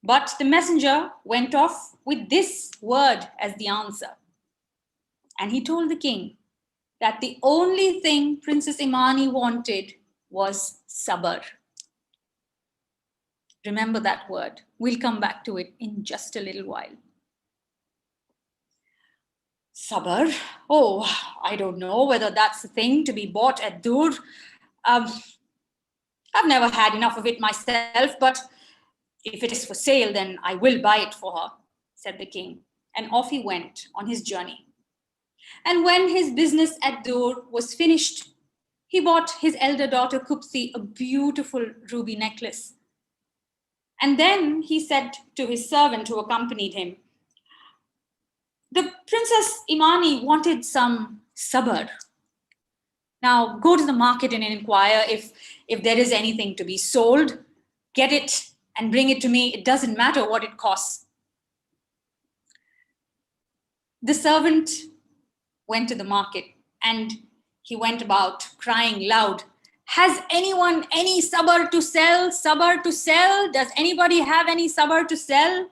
But the messenger went off with this word as the answer. And he told the king that the only thing Princess Imani wanted was sabr. Remember that word. We'll come back to it in just a little while. Sabr? Oh, I don't know whether that's the thing to be bought at Dur. I've never had enough of it myself, but if it is for sale, then I will buy it for her, said the king. And off he went on his journey. And when his business at Dur was finished, he bought his elder daughter Kupsi a beautiful ruby necklace. And then he said to his servant who accompanied him, the Princess Imani wanted some sabr. Now go to the market and inquire if there is anything to be sold. Get it and bring it to me. It doesn't matter what it costs. The servant went to the market and he went about crying loud, has anyone any sabr to sell? Sabr to sell? Does anybody have any sabr to sell?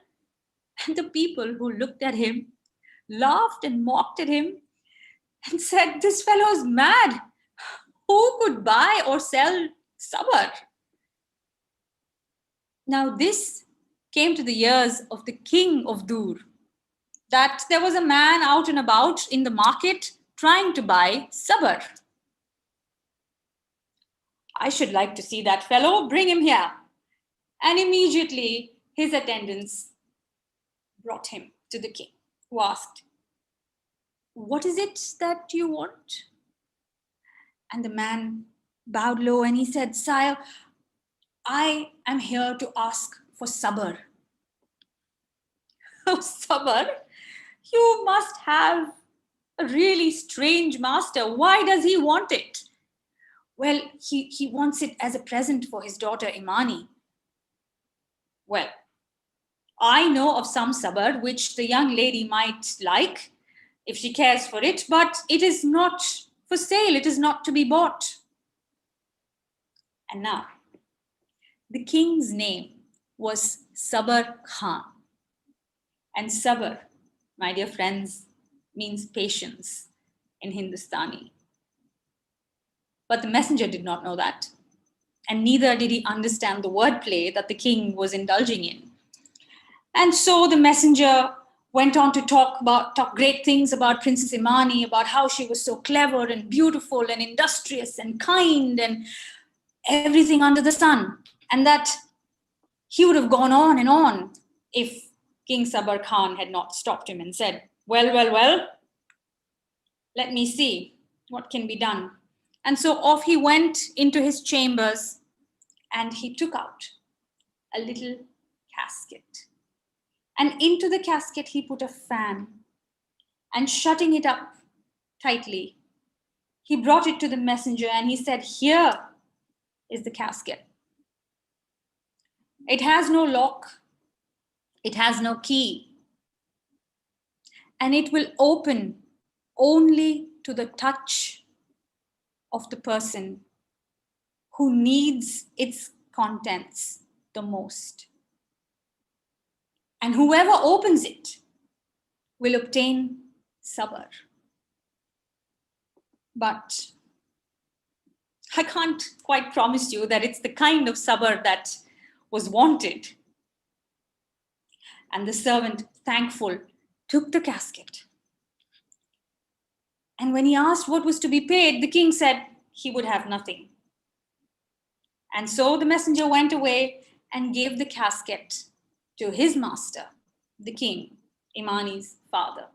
And the people who looked at him laughed and mocked at him and said, this fellow is mad. Who could buy or sell sabr? Now this came to the ears of the king of Dur, that there was a man out and about in the market trying to buy sabr. I should like to see that fellow, bring him here. And immediately his attendants brought him to the king, who asked, what is it that you want? And the man bowed low and he said, sire, I am here to ask for sabr. Oh, sabr? You must have a really strange master. Why does he want it? Well, he wants it as a present for his daughter Imani. Well, I know of some sabr which the young lady might like if she cares for it, but it is not for sale. It is not to be bought. And now, the king's name was Sabr Khan. And sabr, my dear friends, means patience in Hindustani. But the messenger did not know that. And neither did he understand the wordplay that the king was indulging in. And so the messenger went on to talk great things about Princess Imani, about how she was so clever and beautiful and industrious and kind and everything under the sun. And that he would have gone on and on if King Sabar Khan had not stopped him and said, well, let me see what can be done. And so off he went into his chambers and he took out a little casket. And into the casket, he put a fan, and shutting it up tightly, he brought it to the messenger and he said, "Here is the casket. It has no lock, it has no key, and it will open only to the touch of the person who needs its contents the most. And whoever opens it will obtain sabr. But I can't quite promise you that it's the kind of sabr that was wanted." And the servant, thankful, took the casket. And when he asked what was to be paid, the king said he would have nothing. And so the messenger went away and gave the casket to his master, the king, Imani's father.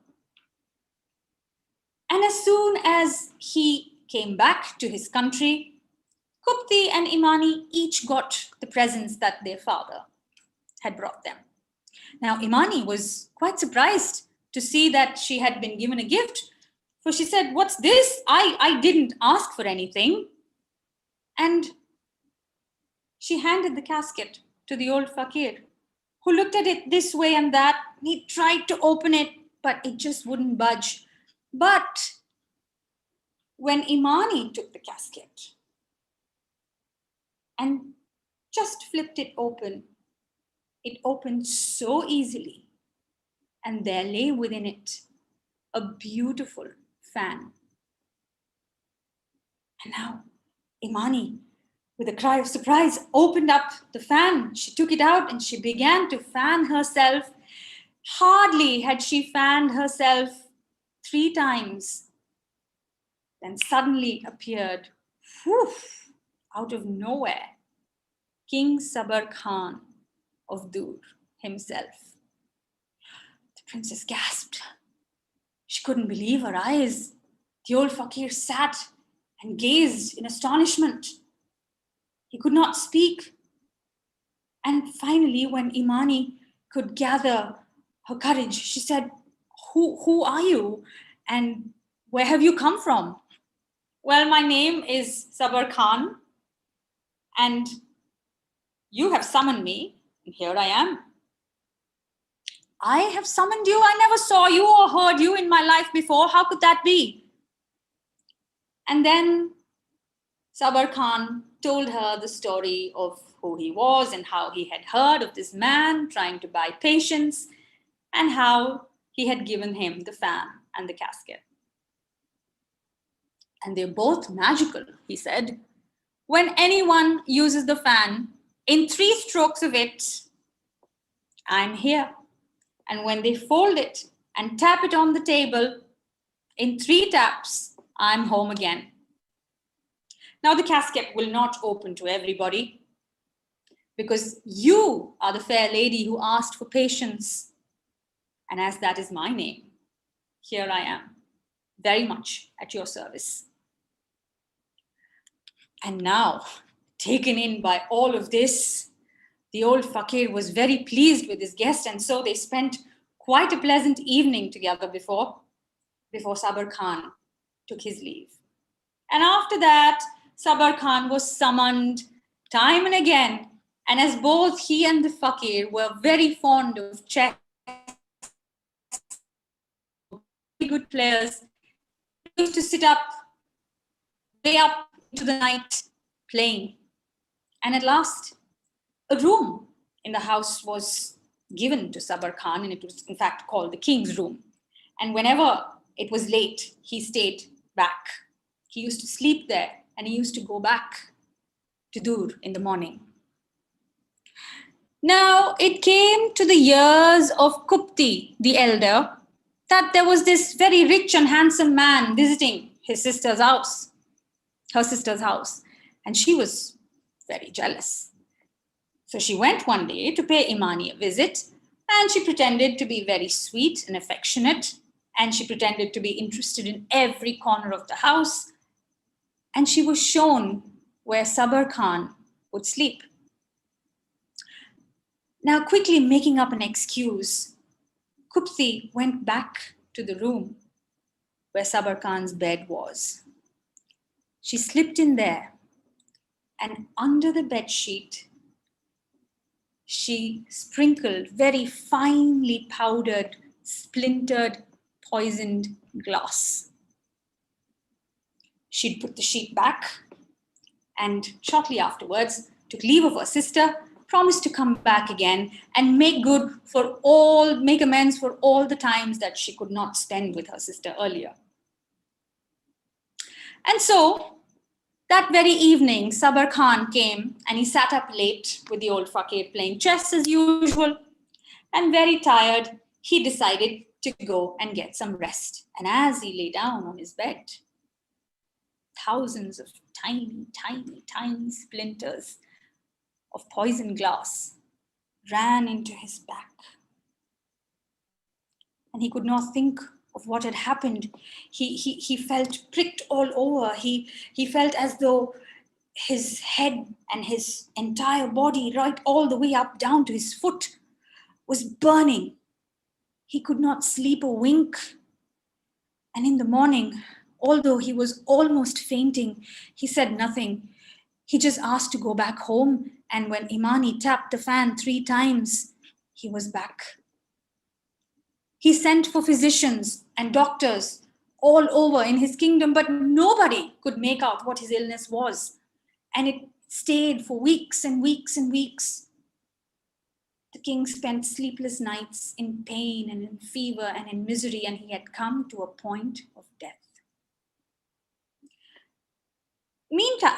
And as soon as he came back to his country, Kupti and Imani each got the presents that their father had brought them. Now, Imani was quite surprised to see that she had been given a gift, for she said, "What's this? I didn't ask for anything." And she handed the casket to the old fakir, who looked at it this way and that. He tried to open it, but it just wouldn't budge. But when Imani took the casket and just flipped it opened so easily, and there lay within it a beautiful fan. And now Imani, with a cry of surprise, opened up the fan. She took it out and she began to fan herself. Hardly had she fanned herself 3 times, then suddenly appeared, out of nowhere, King Sabar Khan of Dur himself. The princess gasped. She couldn't believe her eyes. The old fakir sat and gazed in astonishment. He could not speak. And finally, when Imani could gather her courage, she said, Who are you? And where have you come from?" "Well, my name is Sabar Khan, and you have summoned me, and here I am." "I have summoned you? I never saw you or heard you in my life before. How could that be?" And then Sabar Khan told her the story of who he was and how he had heard of this man trying to buy patience and how he had given him the fan and the casket. "And they're both magical," he said. "When anyone uses the fan, in 3 strokes of it, I'm here. And when they fold it and tap it on the table, in 3 taps, I'm home again." Now, the casket will not open to everybody, because you are the fair lady who asked for patience. And as that is my name, here I am, very much at your service. And now, taken in by all of this, the old fakir was very pleased with his guest, and so they spent quite a pleasant evening together before Sabar Khan took his leave. And after that, Sabar Khan was summoned time and again, and as both he and the fakir were very fond of chess, good players, they used to sit up, way up into the night playing. And at last, a room in the house was given to Sabar Khan, and it was in fact called the king's room. And whenever it was late, he stayed back. He used to sleep there and he used to go back to Dur in the morning. Now, it came to the ears of Kupti, the elder, that there was this very rich and handsome man visiting her sister's house, and she was very jealous. So she went one day to pay Imani a visit, and she pretended to be very sweet and affectionate, and she pretended to be interested in every corner of the house, and she was shown where Sabar Khan would sleep. Now, quickly making up an excuse, Kupti went back to the room where Sabar Khan's bed was. She slipped in there, and under the bed sheet, she sprinkled very finely powdered, splintered, poisoned glass. She'd put the sheet back, and shortly afterwards took leave of her sister, promised to come back again and make amends for all the times that she could not spend with her sister earlier. And so that very evening, Sabar Khan came and he sat up late with the old fakir playing chess as usual. And very tired, he decided to go and get some rest. And as he lay down on his bed, thousands of tiny, tiny, tiny splinters of poison glass ran into his back. And he could not think of what had happened. He felt pricked all over. He felt as though his head and his entire body, right all the way up down to his foot, was burning. He could not sleep a wink. And in the morning, although he was almost fainting, he said nothing. He just asked to go back home. And when Imani tapped the fan 3 times, he was back. He sent for physicians and doctors all over in his kingdom, but nobody could make out what his illness was. And it stayed for weeks and weeks and weeks. The king spent sleepless nights in pain and in fever and in misery, and he had come to a point of death.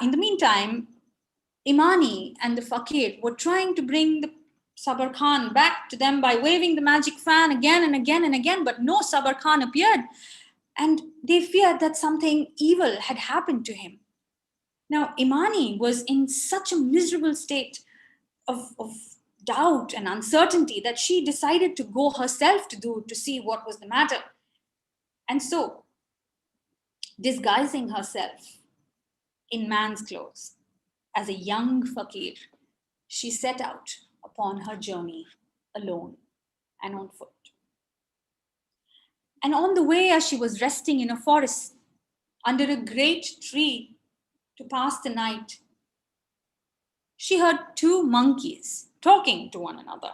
In the meantime, Imani and the fakir were trying to bring the Sabar Khan back to them by waving the magic fan again and again and again, but no Sabar Khan appeared, and they feared that something evil had happened to him. Now, Imani was in such a miserable state of doubt and uncertainty that she decided to go herself to see what was the matter. And so, disguising herself in man's clothes as a young fakir, she set out upon her journey alone and on foot. And on the way, as she was resting in a forest under a great tree to pass the night, she heard 2 monkeys talking to one another.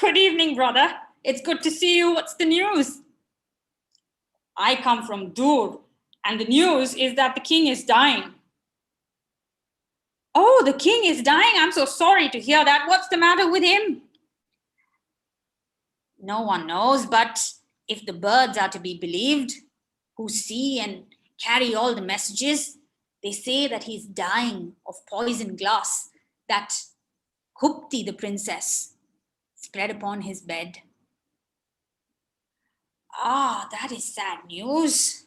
"Good evening, brother. It's good to see you. What's the news?" "I come from Dur, and the news is that the king is dying." "Oh, the king is dying? I'm so sorry to hear that. What's the matter with him?" "No one knows, but if the birds are to be believed, who see and carry all the messages, they say that he's dying of poison glass that Kupti, the princess, spread upon his bed." "Ah, that is sad news.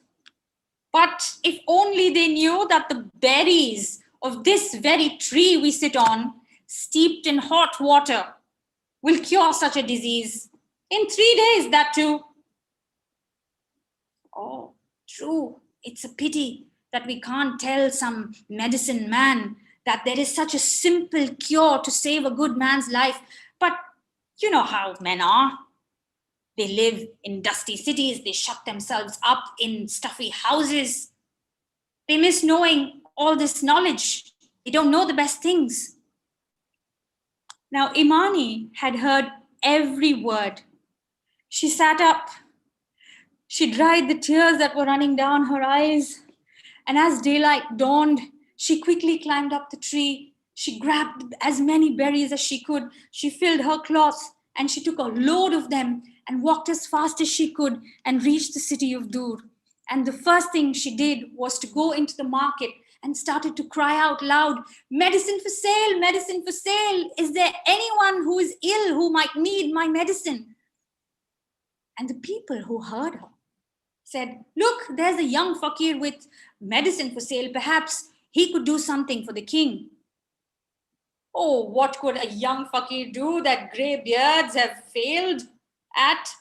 But if only they knew that the berries of this very tree we sit on, steeped in hot water, will cure such a disease. In 3 days, that too." "Oh, true. It's a pity that we can't tell some medicine man that there is such a simple cure to save a good man's life. But you know how men are. They live in dusty cities. They shut themselves up in stuffy houses. They miss knowing all this knowledge. They don't know the best things." Now, Imani had heard every word. She sat up. She dried the tears that were running down her eyes. And as daylight dawned, she quickly climbed up the tree. She grabbed as many berries as she could. She filled her cloth and she took a load of them and walked as fast as she could and reached the city of Dur. And the first thing she did was to go into the market and started to cry out loud, "Medicine for sale, medicine for sale. Is there anyone who is ill who might need my medicine?" And the people who heard her said, "Look, there's a young fakir with medicine for sale. Perhaps he could do something for the king." "Oh, what could a young fakir do that grey beards have failed at?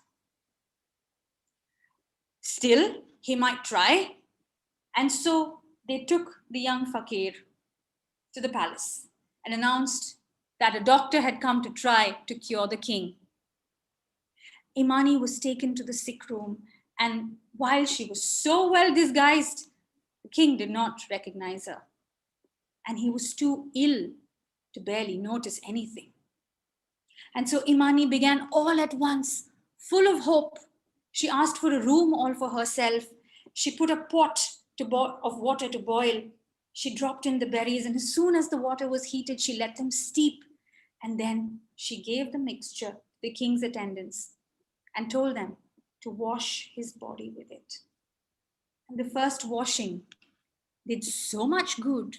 Still, he might try." And so they took the young fakir to the palace and announced that a doctor had come to try to cure the king. Imani was taken to the sick room, and while she was so well disguised, the king did not recognize her, and he was too ill to barely notice anything. And so Imani began all at once, full of hope. She asked for a room all for herself. She put a pot of water to boil. She dropped in the berries, and as soon as the water was heated, she let them steep. And then she gave the mixture to the king's attendants and told them to wash his body with it. And the first washing did so much good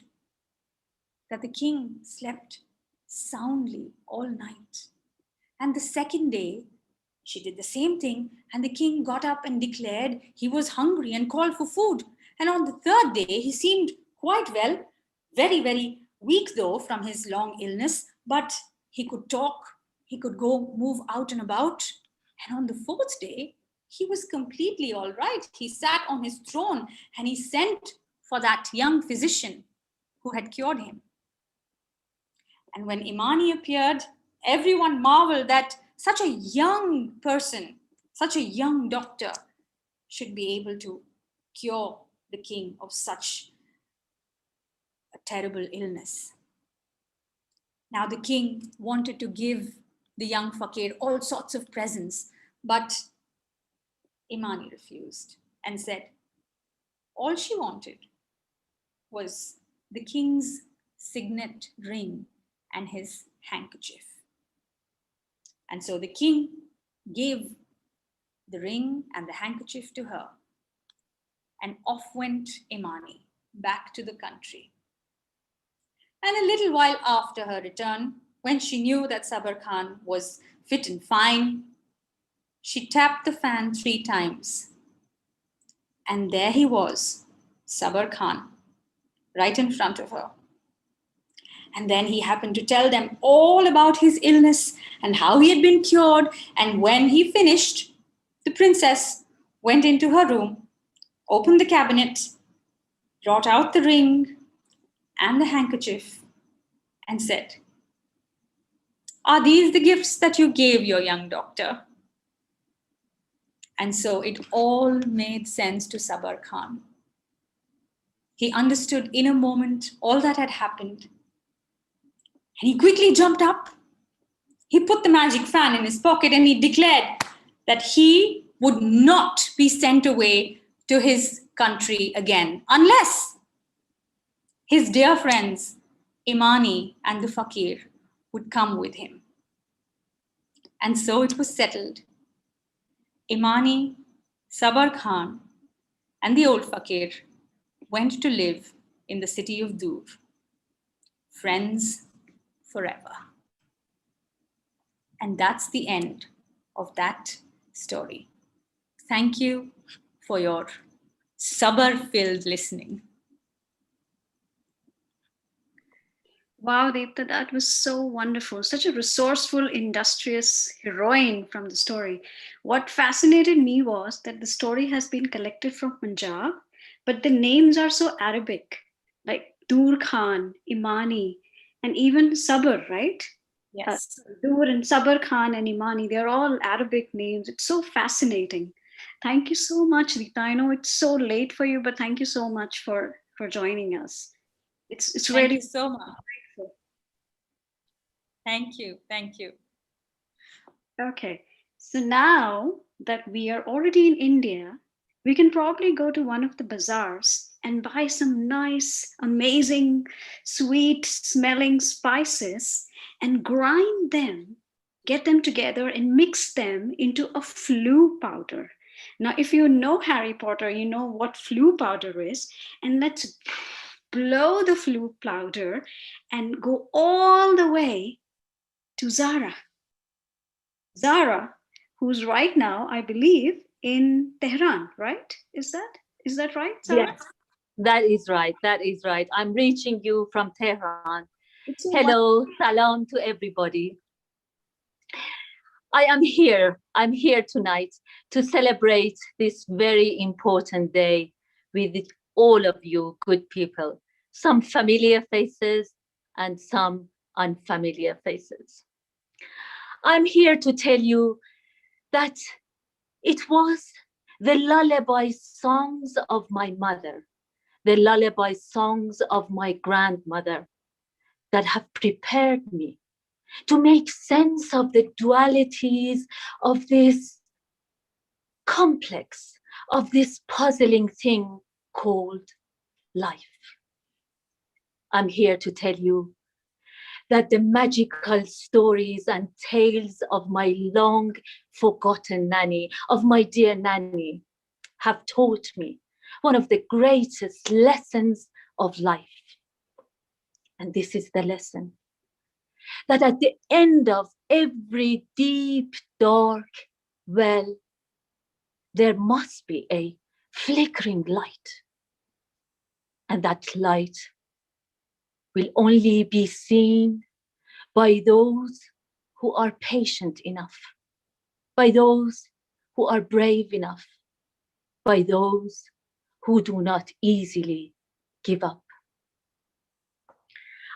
that the king slept soundly all night. And the second day, she did the same thing, and the king got up and declared he was hungry and called for food. And on the third day, he seemed quite well, very, very weak though from his long illness, but he could talk, he could go move out and about. And on the fourth day, he was completely all right. He sat on his throne and he sent for that young physician who had cured him. And when Imani appeared, everyone marveled that such a young person, such a young doctor, should be able to cure the king of such a terrible illness. Now the king wanted to give the young fakir all sorts of presents, but Imani refused and said all she wanted was the king's signet ring and his handkerchief. And so the king gave the ring and the handkerchief to her, and off went Imani back to the country. And a little while after her return, when she knew that Sabar Khan was fit and fine, she tapped the fan 3 times. And there he was, Sabar Khan, right in front of her. And then he happened to tell them all about his illness and how he had been cured. And when he finished, the princess went into her room, opened the cabinet, brought out the ring and the handkerchief, and said, "Are these the gifts that you gave your young doctor?" And so it all made sense to Sabar Khan. He understood in a moment all that had happened. And he quickly jumped up. He put the magic fan in his pocket and he declared that he would not be sent away to his country again unless his dear friends, Imani and the fakir, would come with him. And so it was settled. Imani, Sabar Khan, and the old fakir went to live in the city of Dur, friends forever. And that's the end of that story. Thank you for your sabar-filled listening. Wow, Deepta, that was so wonderful. Such a resourceful, industrious heroine from the story. What fascinated me was that the story has been collected from Punjab, but the names are so Arabic, like Dur Khan, Imani, and even Sabr, right? Yes. Dur and Sabar Khan and Imani, they're all Arabic names. It's so fascinating. Thank you so much, Rita. I know it's so late for you, but thank you so much for joining us. It's Thank really you so much. Thank you. Thank you. okay. So now that we are already in India, we can probably go to one of the bazaars and buy some nice, amazing, sweet smelling spices and grind them, get them together and mix them into a flue powder. Now, if you know Harry Potter, you know what flue powder is. And let's blow the flute louder and go all the way to Zara. Zara, who's right now, I believe, in Tehran, right? Is that right, Zara? Yes, that is right. That is right. I'm reaching you from Tehran. It's a Hello, salam to everybody. I am here. I'm here tonight to celebrate this very important day with all of you good people, some familiar faces and some unfamiliar faces. I'm here to tell you that it was the lullaby songs of my mother, the lullaby songs of my grandmother that have prepared me to make sense of the dualities of this complex, of this puzzling thing called life. I'm here to tell you that the magical stories and tales of my long forgotten nanny, of my dear nanny, have taught me one of the greatest lessons of life. And this is the lesson: that at the end of every deep, dark well, there must be a flickering light. And that light will only be seen by those who are patient enough, by those who are brave enough, by those who do not easily give up.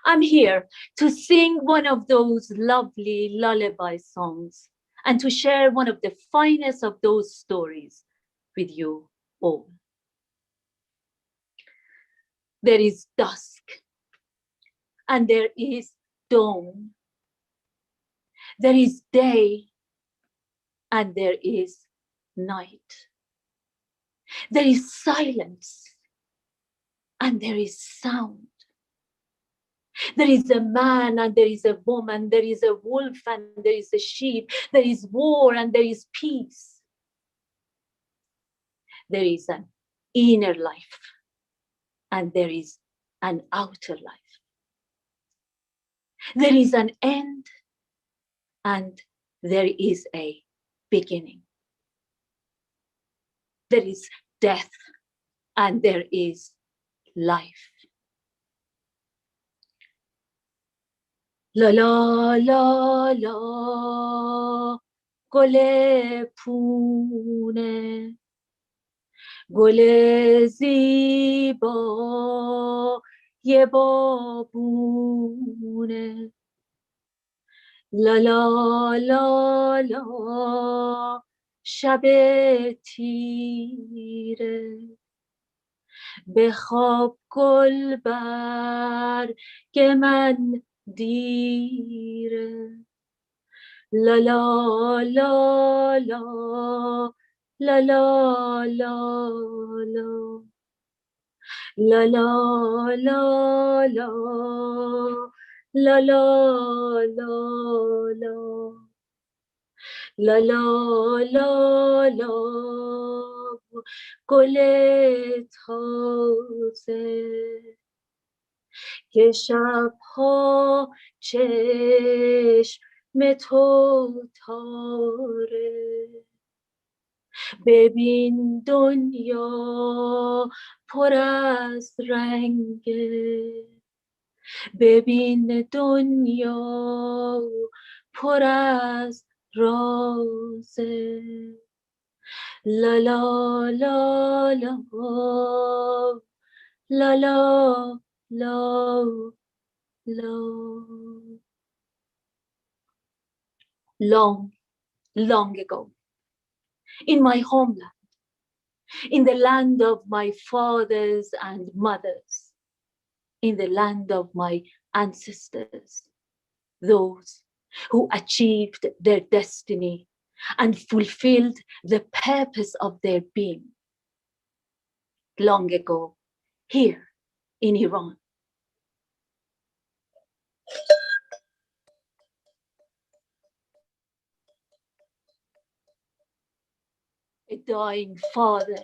I'm here to sing one of those lovely lullaby songs and to share one of the finest of those stories with you all. There is dusk and there is dawn. There is day and there is night. There is silence and there is sound. There is a man and there is a woman. There is a wolf and there is a sheep. There is war and there is peace. There is an inner life and there is an outer life. There is an end and there is a beginning. There is death and there is life. La la la la, gole pune, gole ziba, ye babune. La la la la, شب تیره بخواب گل برگ من دیره لا لا لا لا لا لا لا لا لا لا لا لا لا لا لا لا لا لا گل تازه که شبها چشم تو تاره ببین دنیا پر از رنگه ببین دنیا پر از رازه لا لا لا لا لا لا لا لا. Long, long ago, in my homeland, in the land of my fathers and mothers, in the land of my ancestors, those who achieved their destiny and fulfilled the purpose of their being. Long ago, here in Iran. A dying father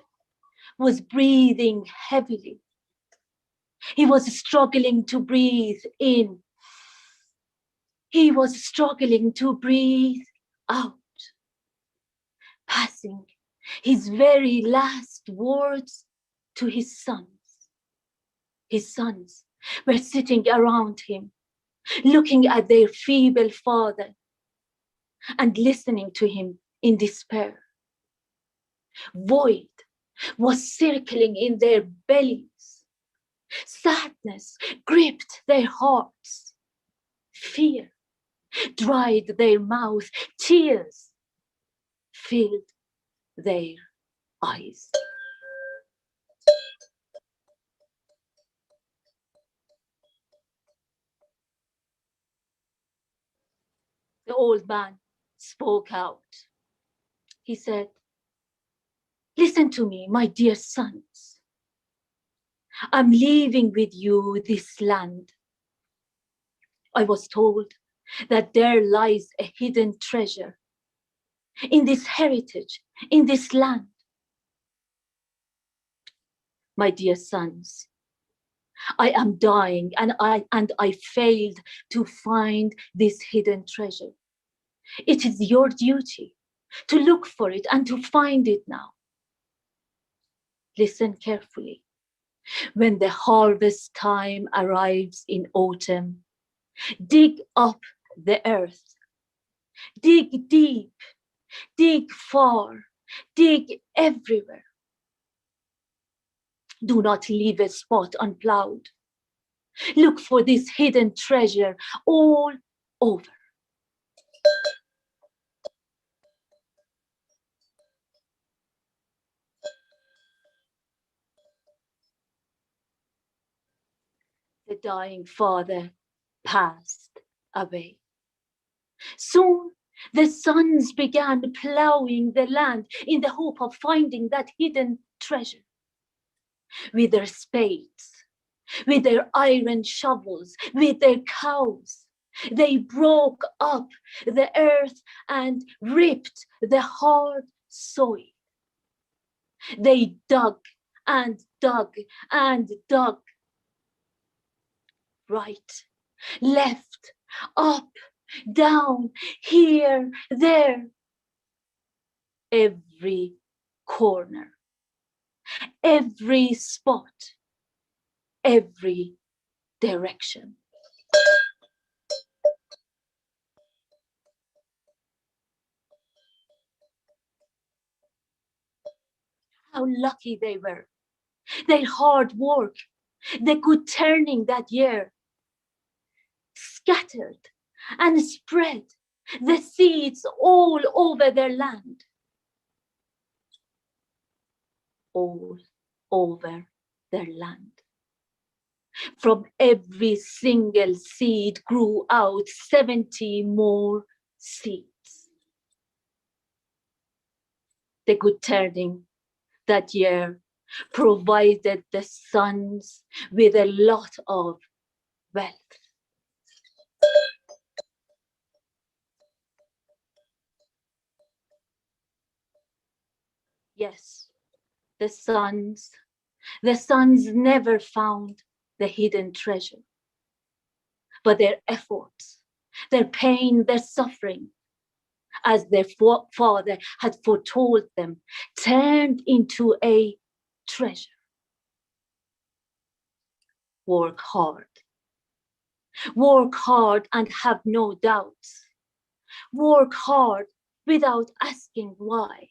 was breathing heavily. He was struggling to breathe in. He was struggling to breathe out, passing his very last words to his sons. His sons were sitting around him, looking at their feeble father and listening to him in despair. Void was circling in their bellies. Sadness gripped their hearts. Fear dried their mouth. Tears filled their eyes. The old man spoke out. He said, "Listen to me, my dear sons. I'm leaving with you this land. I was told that there lies a hidden treasure in this heritage, in this land. My dear sons, I am dying and I failed to find this hidden treasure. It is your duty to look for it and to find it now. Listen carefully. When the harvest time arrives in autumn, dig up the earth. Dig deep, dig far, dig everywhere. Do not leave a spot unplowed. Look for this hidden treasure all over. The dying father passed away. Soon the sons began plowing the land in the hope of finding that hidden treasure. With their spades, with their iron shovels, with their cows, they broke up the earth and ripped the hard soil. They dug and dug and dug. Right, left, up, down, here, there. Every corner, every spot, every direction. How lucky they were. Their hard work, the good turning that year, scattered and spread the seeds all over their land. All over their land. From every single seed grew out 70 more seeds. The good turning that year provided the sons with a lot of wealth. Yes, the sons never found the hidden treasure, but their efforts, their pain, their suffering, as their father had foretold them, turned into a treasure. Work hard. Work hard and have no doubts. Work hard without asking why.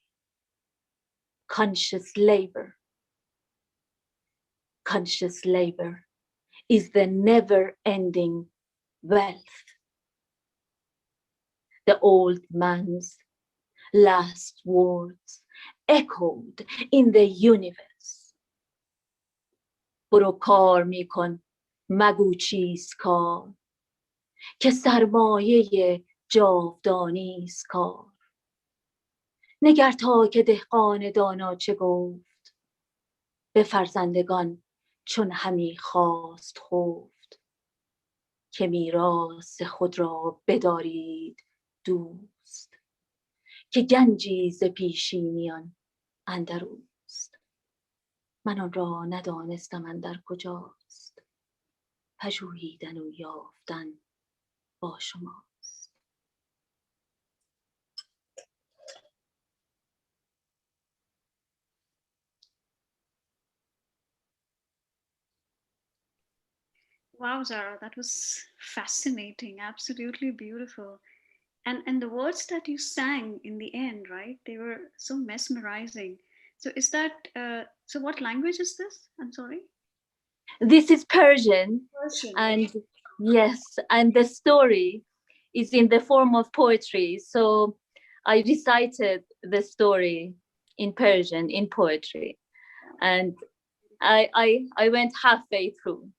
Conscious labor. Conscious labor is the never-ending wealth. The old man's last words echoed in the universe. برو کار میکن مگو چیست کار که سرمایه جاودانیست کار. نگر تا که دهقان دانا چه گفت به فرزندگان چون همی خواست خفت که میراث خود را بدارید دوست که گنجی ز پیشینیان اندر اوست. من آن را ندانستم اندر کجاست پژوهیدن و یافتن با شماست. Wow, Zara, that was fascinating, absolutely beautiful. And the words that you sang in the end, right? They were so mesmerizing. So is that so what language is this? I'm sorry. This is Persian, Persian. and yes, and the story is in the form of poetry. So I recited the story in Persian, in poetry, and I went halfway through.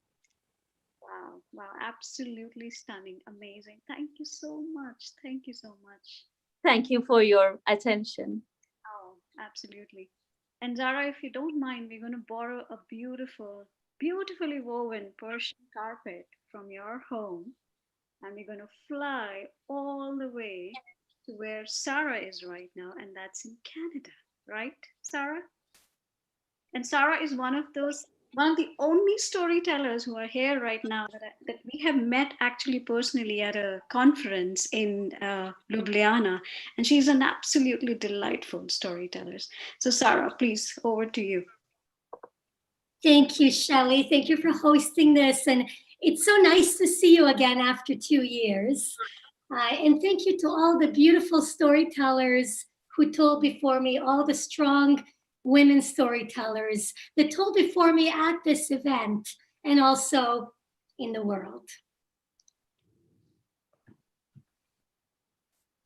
Wow, wow, absolutely stunning, amazing. Thank you so much. Thank you so much. Thank you for your attention. Oh, absolutely. And Zara, if you don't mind, we're going to borrow a beautiful, beautifully woven Persian carpet from your home. And we're going to fly all the way to where Sarah is right now, and that's in Canada, right, Sarah? And Sarah is one of the only storytellers who are here right now that we have met actually personally at a conference in Ljubljana, and she's an absolutely delightful storyteller. So Sarah, please, over to you. Thank you, Shelley. Thank you for hosting this, and it's so nice to see you again after 2 years. And thank you to all the beautiful storytellers who told before me, all the strong women storytellers that told before me at this event and also in the world.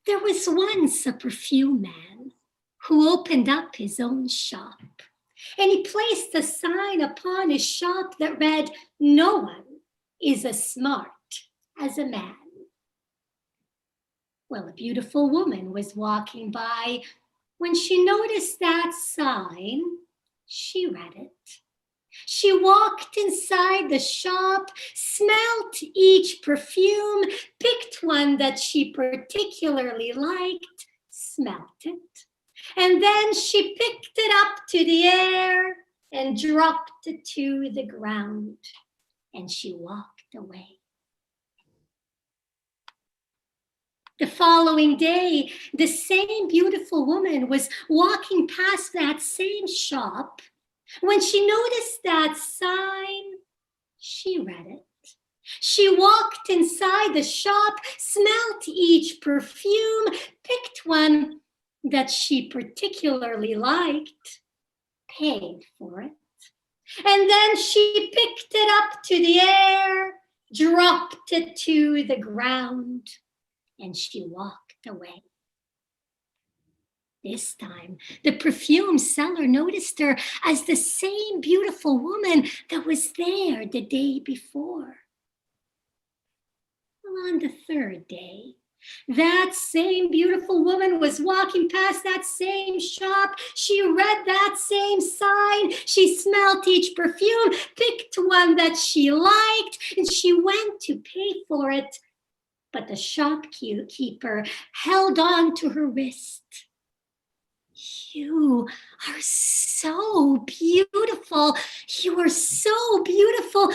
There was once a perfume man who opened up his own shop, and he placed a sign upon his shop that read, "No one is as smart as a man." Well, a beautiful woman was walking by. When she noticed that sign, she read it. She walked inside the shop, smelt each perfume, picked one that she particularly liked, smelt it, and then she picked it up to the air and dropped it to the ground, and she walked away. The following day, the same beautiful woman was walking past that same shop. When she noticed that sign, she read it. She walked inside the shop, smelt each perfume, picked one that she particularly liked, paid for it, and then she picked it up to the air, dropped it to the ground, and she walked away. This time, the perfume seller noticed her as the same beautiful woman that was there the day before. Well, on the third day, that same beautiful woman was walking past that same shop. She read that same sign. She smelt each perfume, picked one that she liked, and she went to pay for it. But the shopkeeper held on to her wrist. "You are so beautiful. You are so beautiful.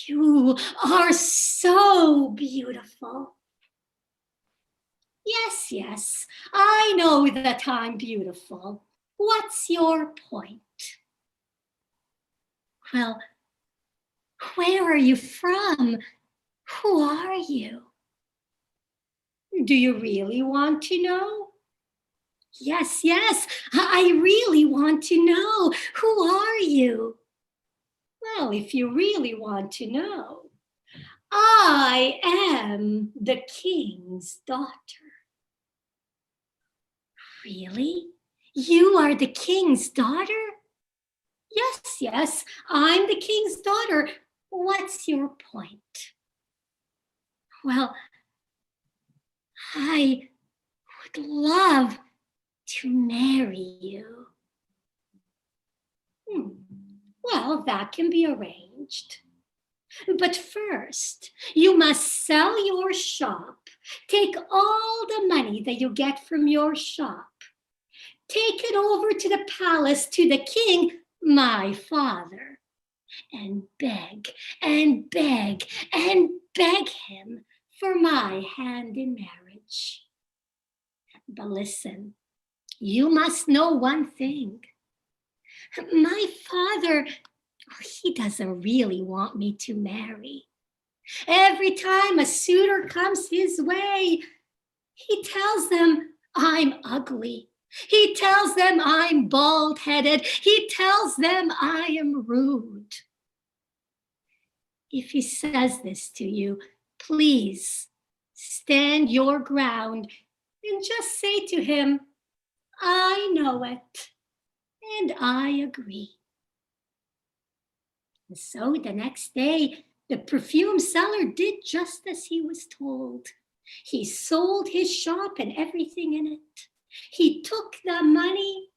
You are so beautiful." "Yes, yes, I know that I'm beautiful. What's your point?" "Well, where are you from? Who are you?" "Do you really want to know?" Yes, yes, I really want to know. Who are you?" "Well, if you really want to know, I am the king's daughter." "Really? You are the king's daughter?" "Yes, yes, I'm the king's daughter. What's your point?" "Well, I would love to marry you." Well, that can be arranged. But first, you must sell your shop. Take all the money that you get from your shop. Take it over to the palace to the king, my father. and beg and beg and beg him for my hand in marriage. But listen, you must know one thing. My father, he doesn't really want me to marry. Every time a suitor comes his way, he tells them I'm ugly. He tells them I'm bald-headed. He tells them I am rude. If he says this to you, please stand your ground and just say to him, I know it, and I agree. And so the next day, the perfume seller did just as he was told. He sold his shop and everything in it. He took the money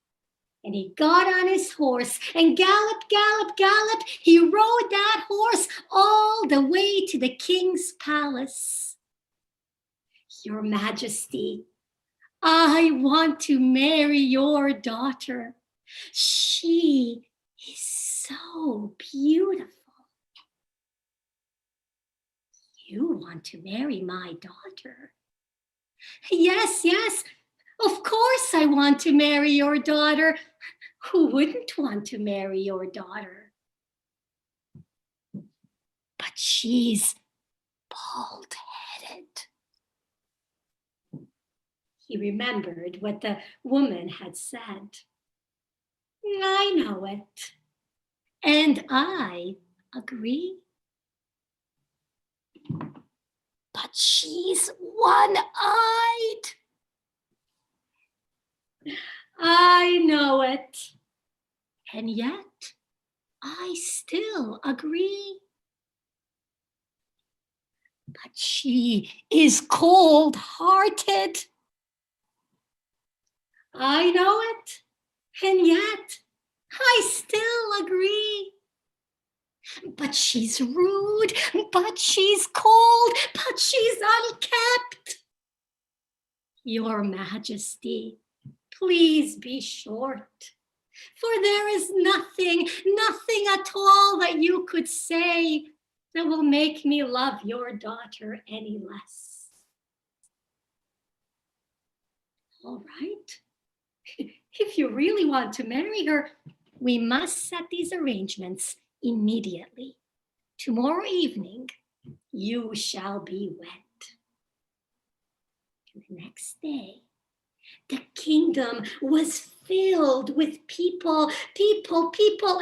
and he got on his horse and gallop, gallop, gallop. He rode that horse all the way to the king's palace. Your Majesty, I want to marry your daughter. She is so beautiful. You want to marry my daughter? Yes, yes, of course I want to marry your daughter. Who wouldn't want to marry your daughter? But she's bald-headed. He remembered what the woman had said. I know it, and I agree. But she's one-eyed. I know it, and yet I still agree. But she is cold-hearted. I know it, and yet I still agree. But she's rude, but she's cold, but she's unkept. Your Majesty, please be short, for there is nothing at all that you could say that will make me love your daughter any less. All right, if you really want to marry her, we must set these arrangements immediately. Tomorrow evening, you shall be wed. And the next day, the kingdom was filled with people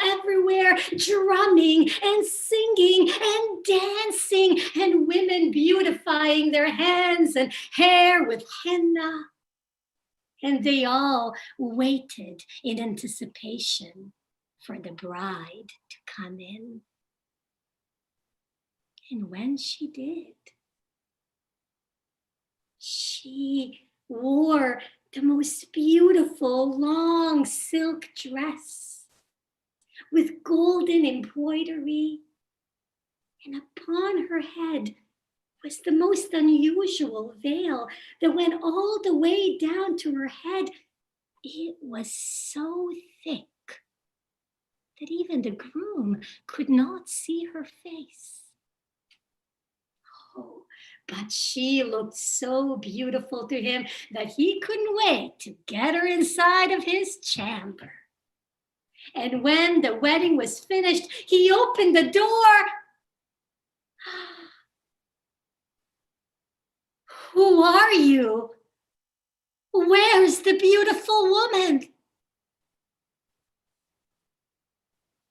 everywhere, drumming and singing and dancing, and women beautifying their hands and hair with henna. And they all waited in anticipation for the bride to come in. And when she did, she wore the most beautiful long silk dress with golden embroidery, and upon her head was the most unusual veil that went all the way down to her head. It was so thick that even the groom could not see her face. Oh, but she looked so beautiful to him that he couldn't wait to get her inside of his chamber. And when the wedding was finished, he opened the door. Who are you? Where's the beautiful woman?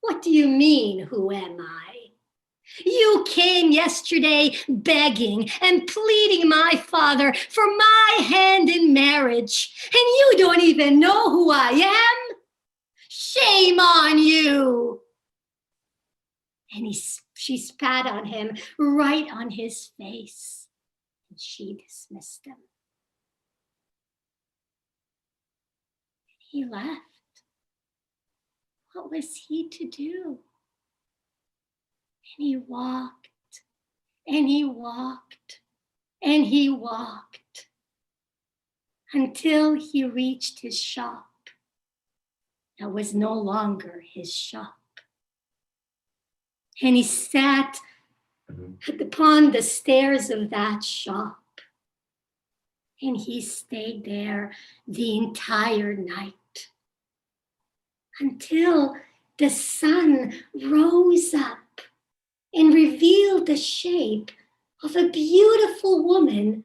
What do you mean, who am I? You came yesterday begging and pleading my father for my hand in marriage, and you don't even know who I am? Shame on you! And she spat on him right on his face, and she dismissed him. He left. What was he to do? And he walked, and he walked, and he walked until he reached his shop. That was no longer his shop. And he sat upon the stairs of that shop. And he stayed there the entire night until the sun rose up and revealed the shape of a beautiful woman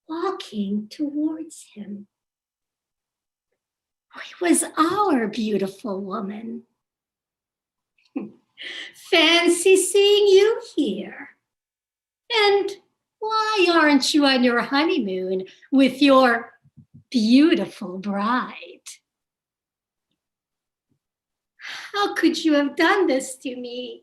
walking towards him. It was our beautiful woman. Fancy seeing you here. And why aren't you on your honeymoon with your beautiful bride? How could you have done this to me?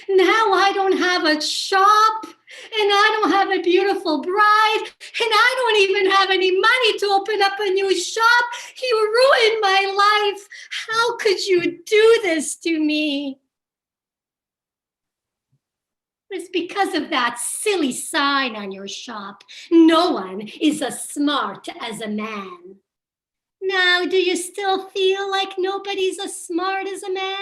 Now I don't have a shop, and I don't have a beautiful bride, and I don't even have any money to open up a new shop. You ruined my life. How could you do this to me? It was because of that silly sign on your shop. No one is as smart as a man. Now, do you still feel like nobody's as smart as a man?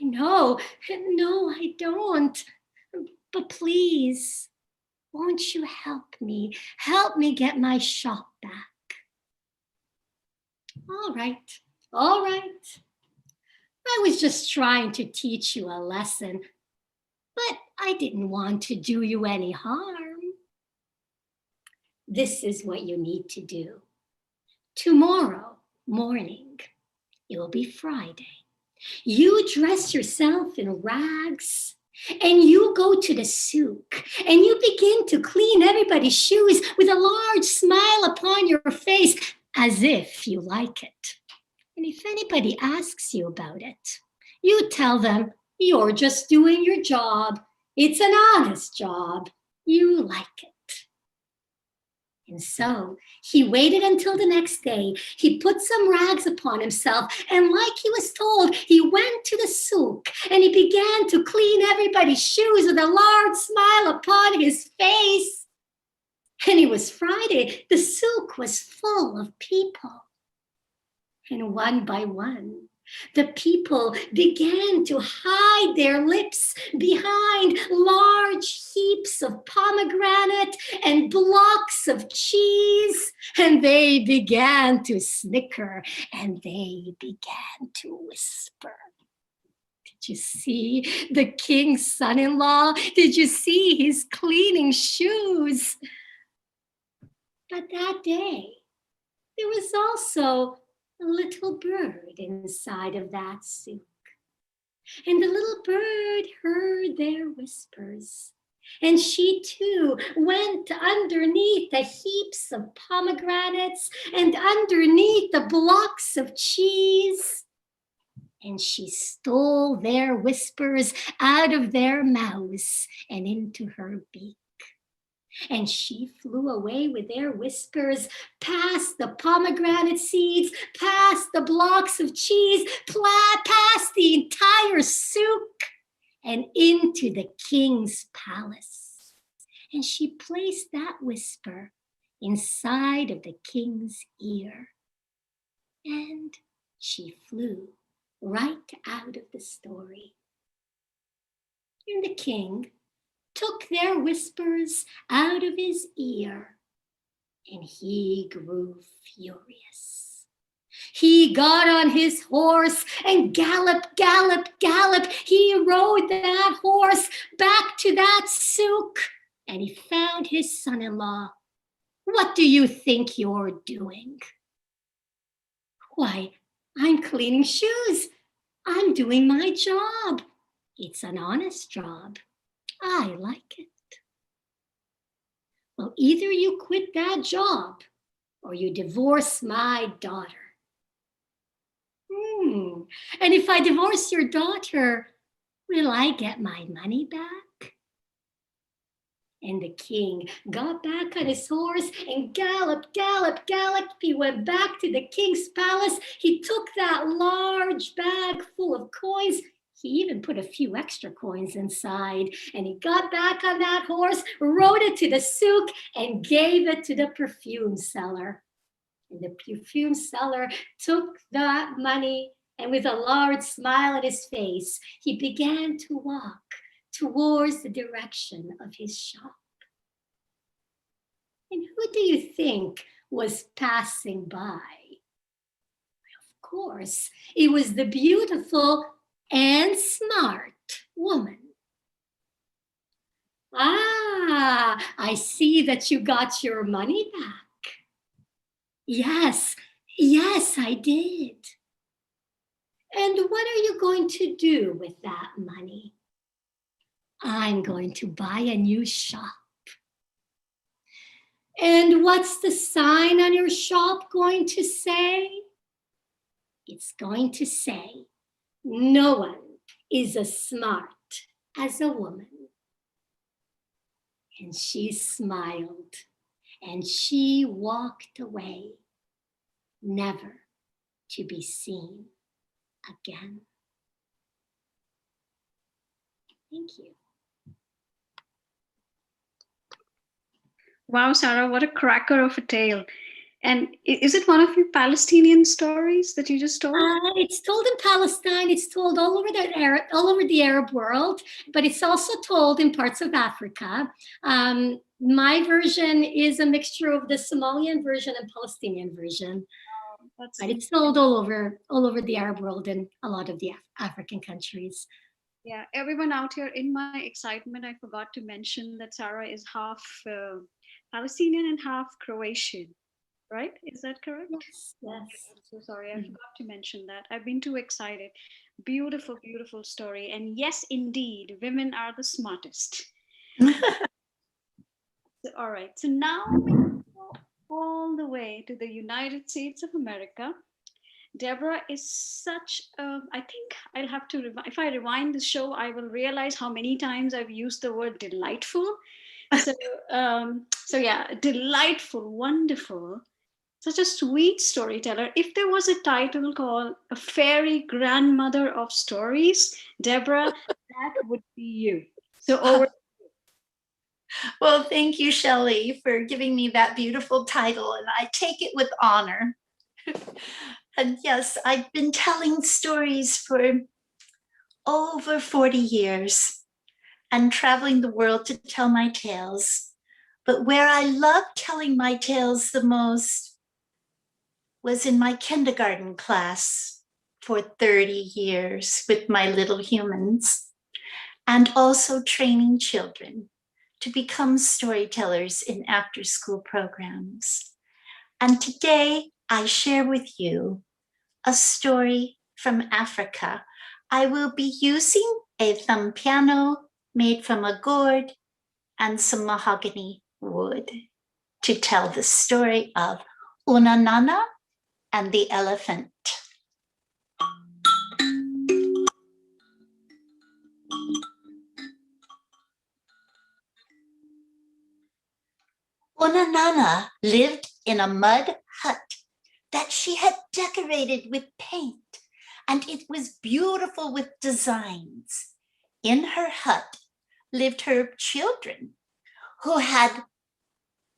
No, I don't. But please, won't you help me? Help me get my shop back. All right. I was just trying to teach you a lesson, but I didn't want to do you any harm. This is what you need to do. Tomorrow morning, it will be Friday. You dress yourself in rags and you go to the souk and you begin to clean everybody's shoes with a large smile upon your face as if you like it. And if anybody asks you about it, you tell them you're just doing your job. It's an honest job. You like it. And so he waited until the next day. He put some rags upon himself, and like he was told, he went to the souk and he began to clean everybody's shoes with a large smile upon his face. And it was Friday. The souk was full of people. And one by one, the people began to hide their lips behind large heaps of pomegranate and blocks of cheese. And they began to snicker and they began to whisper. Did you see the king's son-in-law? Did you see his cleaning shoes? But that day, there was also a little bird inside of that souk. And the little bird heard their whispers. And she too went underneath the heaps of pomegranates and underneath the blocks of cheese. And she stole their whispers out of their mouths and into her beak. And she flew away with their whispers past the pomegranate seeds, past the blocks of cheese, past the entire souk, and into the king's palace. And she placed that whisper inside of the king's ear. And she flew right out of the story. And the king took their whispers out of his ear, and he grew furious. He got on his horse and gallop. He rode that horse back to that souk, and he found his son-in-law. What do you think you're doing? Why, I'm cleaning shoes. I'm doing my job. It's an honest job. I like it. Well, either you quit that job or you divorce my daughter. And if I divorce your daughter, will I get my money back? And the king got back on his horse and galloped. He went back to the king's palace. He took that large bag full of coins. He even put a few extra coins inside, and he got back on that horse, rode it to the souk, and gave it to the perfume seller. And the perfume seller took that money and with a large smile on his face, he began to walk towards the direction of his shop. And who do you think was passing by? Of course, it was the beautiful and smart woman. Ah, I see that you got your money back. Yes, I did. And what are you going to do with that money? I'm going to buy a new shop. And what's the sign on your shop going to say? It's going to say, no one is as smart as a woman. And she smiled and she walked away, never to be seen again. Thank you. Wow, Sarah, what a cracker of a tale. And is it one of your Palestinian stories that you just told? It's told in Palestine. It's told all over the Arab world, but it's also told in parts of Africa. My version is a mixture of the Somalian version and Palestinian version. But it's told all over the Arab world and a lot of the African countries. Yeah, everyone out here, in my excitement, I forgot to mention that Sarah is half Palestinian and half Croatian. Right? Is that correct? Yes. I'm so sorry, I forgot to mention that. I've been too excited. Beautiful, beautiful story. And yes, indeed, women are the smartest. All right, so now we go all the way to the United States of America. Deborah is such a, I think I'll have to, if I rewind the show, I will realize how many times I've used the word delightful. So yeah, delightful, wonderful. Such a sweet storyteller. If there was a title called A Fairy Grandmother of Stories, Deborah, that would be you. So over. Well, thank you, Shelley, for giving me that beautiful title, and I take it with honor. And yes, I've been telling stories for over 40 years and traveling the world to tell my tales. But where I love telling my tales the most was in my kindergarten class for 30 years with my little humans, and also training children to become storytellers in after-school programs. And today I share with you a story from Africa. I will be using a thumb piano made from a gourd and some mahogany wood to tell the story of Unanana and the elephant. Unanana lived in a mud hut that she had decorated with paint, and it was beautiful with designs. In her hut lived her children who had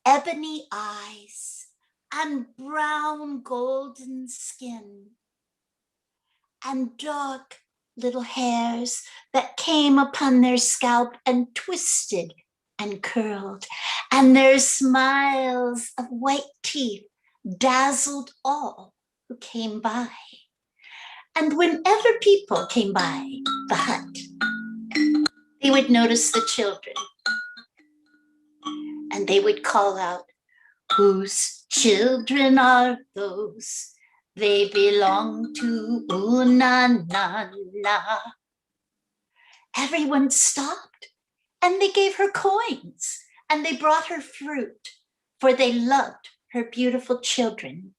ebony eyes and brown golden skin and dark little hairs that came upon their scalp and twisted and curled, and their smiles of white teeth dazzled all who came by. And whenever people came by the hut, they would notice the children, and they would call out, "Whose children are those? They belong to Unanana." Everyone stopped, and they gave her coins, and they brought her fruit, for they loved her beautiful children.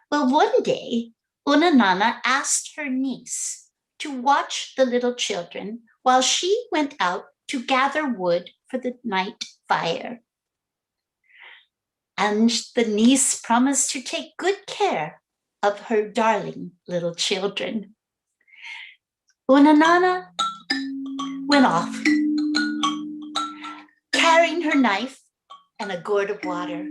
Well, one day, Unanana asked her niece to watch the little children while she went out to gather wood for the night fire. And the niece promised to take good care of her darling little children. Unanana went off, carrying her knife and a gourd of water.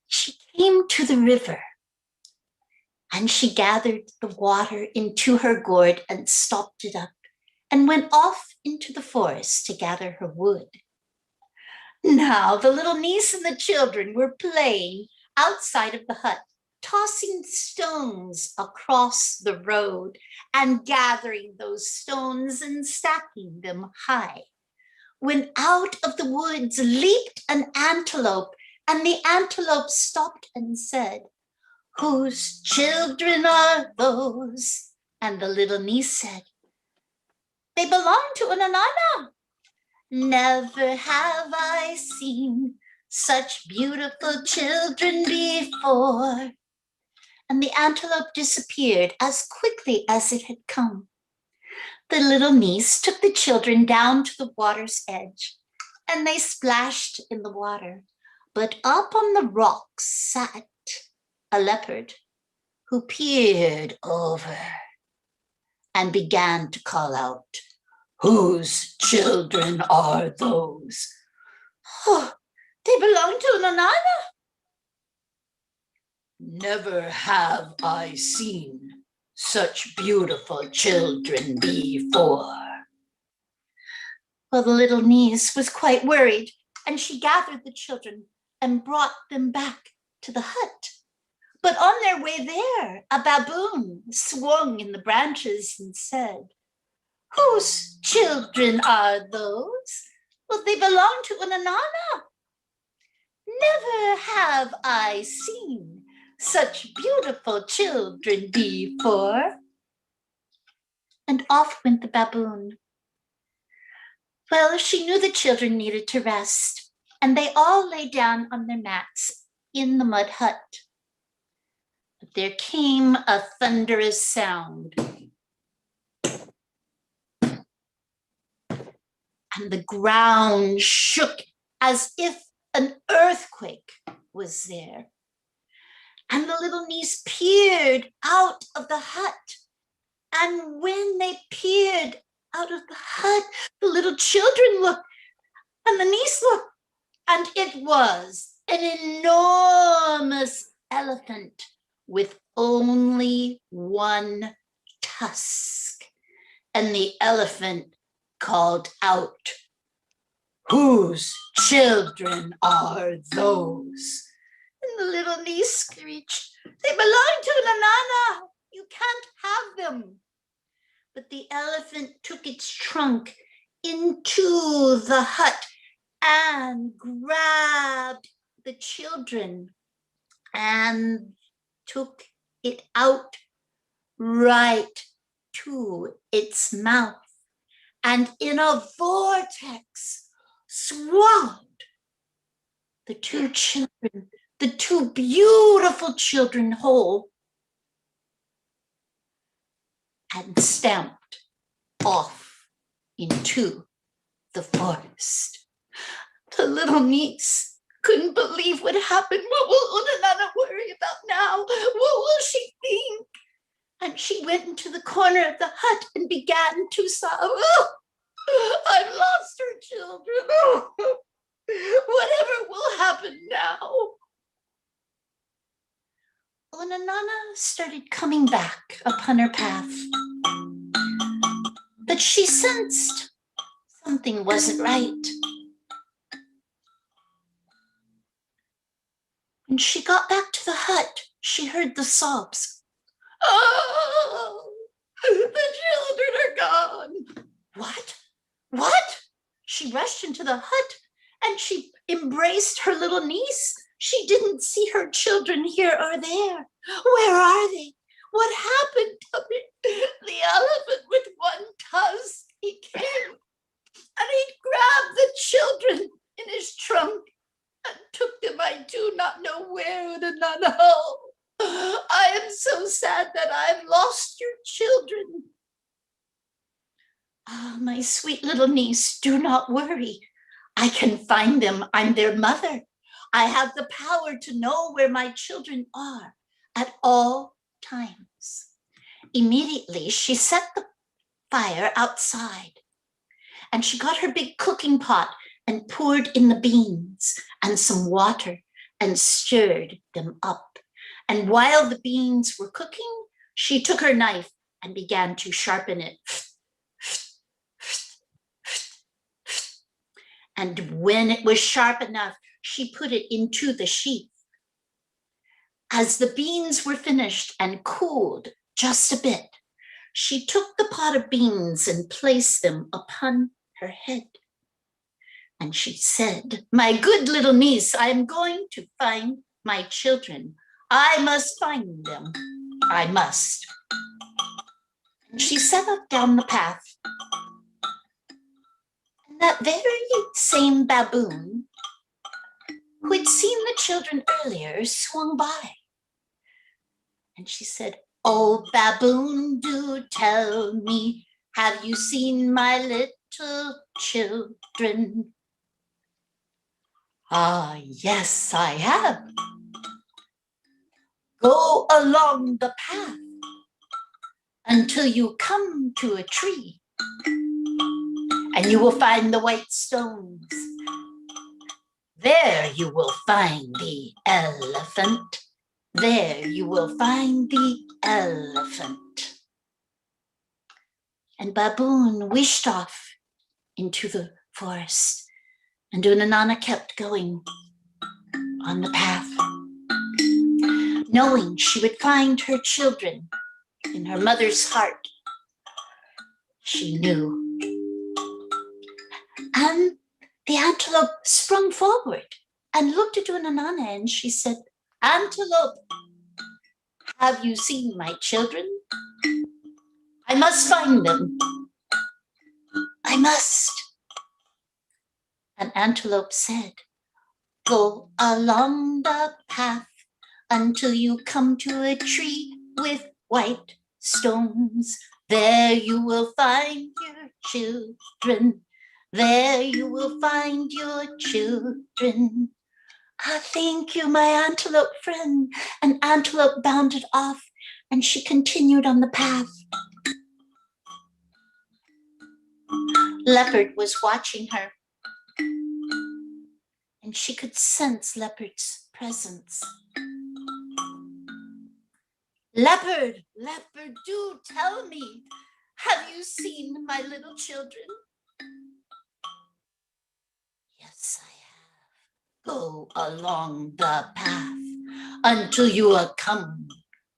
She came to the river, And she gathered the water into her gourd and stopped it up and went off into the forest to gather her wood. Now the little niece and the children were playing outside of the hut, tossing stones across the road and gathering those stones and stacking them high. When out of the woods leaped an antelope, and the antelope stopped and said, "Whose children are those?" And the little niece said, "They belong to an Anana. Never have I seen such beautiful children before." And the antelope disappeared as quickly as it had come. The little niece took the children down to the water's edge, and they splashed in the water. But up on the rocks sat a leopard who peered over and began to call out, "Whose children are those?" "Oh, they belong to Nanana." "Never have I seen such beautiful children before." Well, the little niece was quite worried, and she gathered the children and brought them back to the hut. But on their way there, a baboon swung in the branches and said, "Whose children are those?" "Well, they belong to an Anana." "Never have I seen such beautiful children before." And off went the baboon. Well, she knew the children needed to rest, and they all lay down on their mats in the mud hut. But there came a thunderous sound, and the ground shook as if an earthquake was there. And the little niece peered out of the hut. And when they peered out of the hut, the little children looked, and the niece looked, and it was an enormous elephant with only one tusk. And the elephant called out, "Whose children are those?" And the little niece screeched, "They belong to Nanana. You can't have them." But the elephant took its trunk into the hut and grabbed the children and took it out right to its mouth, and in a vortex swallowed the two children, the two beautiful children whole, and stamped off into the forest. The little niece couldn't believe what happened. What will Unanana worry about now? What will she think? And she went into the corner of the hut and began to sob. "Oh, I've lost her children. Oh, whatever will happen now?" Unanana started coming back upon her path, but she sensed something wasn't right. When she got back to the hut, she heard the sobs. "Oh, the children are gone." What? What? She rushed into the hut and she embraced her little niece. She didn't see her children here or there. Where are they? What happened to me? The elephant with one tusk, he came and he grabbed the children in his trunk and took them, I do not know where, and not know. I am so sad that I've lost your children. Ah, my sweet little niece, do not worry. I can find them. I'm their mother. I have the power to know where my children are at all times. Immediately, she set the fire outside, and she got her big cooking pot and poured in the beans and some water and stirred them up. And while the beans were cooking, she took her knife and began to sharpen it. And when it was sharp enough, she put it into the sheath. As the beans were finished and cooled just a bit, she took the pot of beans and placed them upon her head. And she said, "My good little niece, I am going to find my children. I must find them. I must." And she set off down the path. And that very same baboon who had seen the children earlier swung by. And she said, "Oh, baboon, do tell me, have you seen my little children?" "Ah, yes, I have." "Go along the path until you come to a tree, and you will find the white stones. There you will find the elephant. There you will find the elephant." And Baboon wished off into the forest, and Unanana kept going on the path, knowing she would find her children in her mother's heart. She knew. And the antelope sprung forward and looked at Unanana, and she said, "Antelope, have you seen my children? I must find them. I must." And Antelope said, "Go along the path until you come to a tree with white stones. There you will find your children. There you will find your children." "Ah, thank you, my antelope friend." And Antelope bounded off, and she continued on the path. Leopard was watching her, and she could sense Leopard's presence. "Leopard, Leopard, do tell me, have you seen my little children?" "Yes, I have. Go along the path until you are come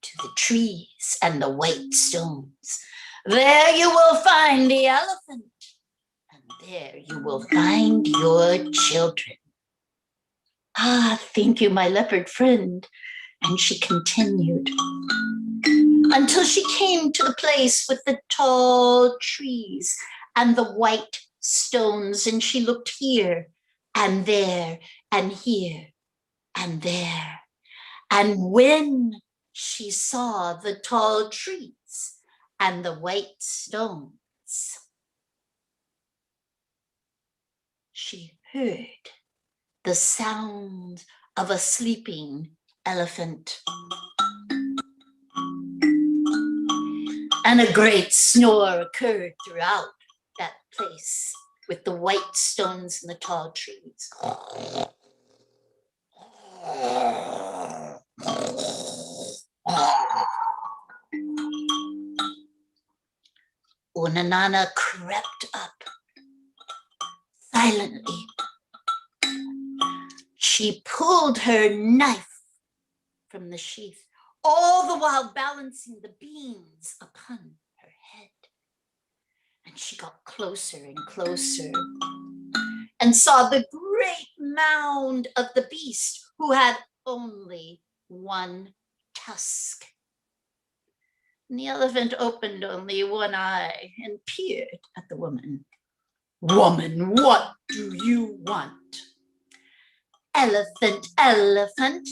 to the trees and the white stones. There you will find the elephant, and there you will find your children." "Ah, thank you, my leopard friend." And she continued until she came to the place with the tall trees and the white stones. And she looked here and there and here and there. And when she saw the tall trees and the white stones, she heard the sound of a sleeping elephant. And a great snore occurred throughout that place with the white stones and the tall trees. Unanana crept up silently. She pulled her knife from the sheath, all the while balancing the beans upon her head. And she got closer and closer and saw the great mound of the beast who had only one tusk. And the elephant opened only one eye and peered at the woman. "Woman, what do you want?" "Elephant, elephant,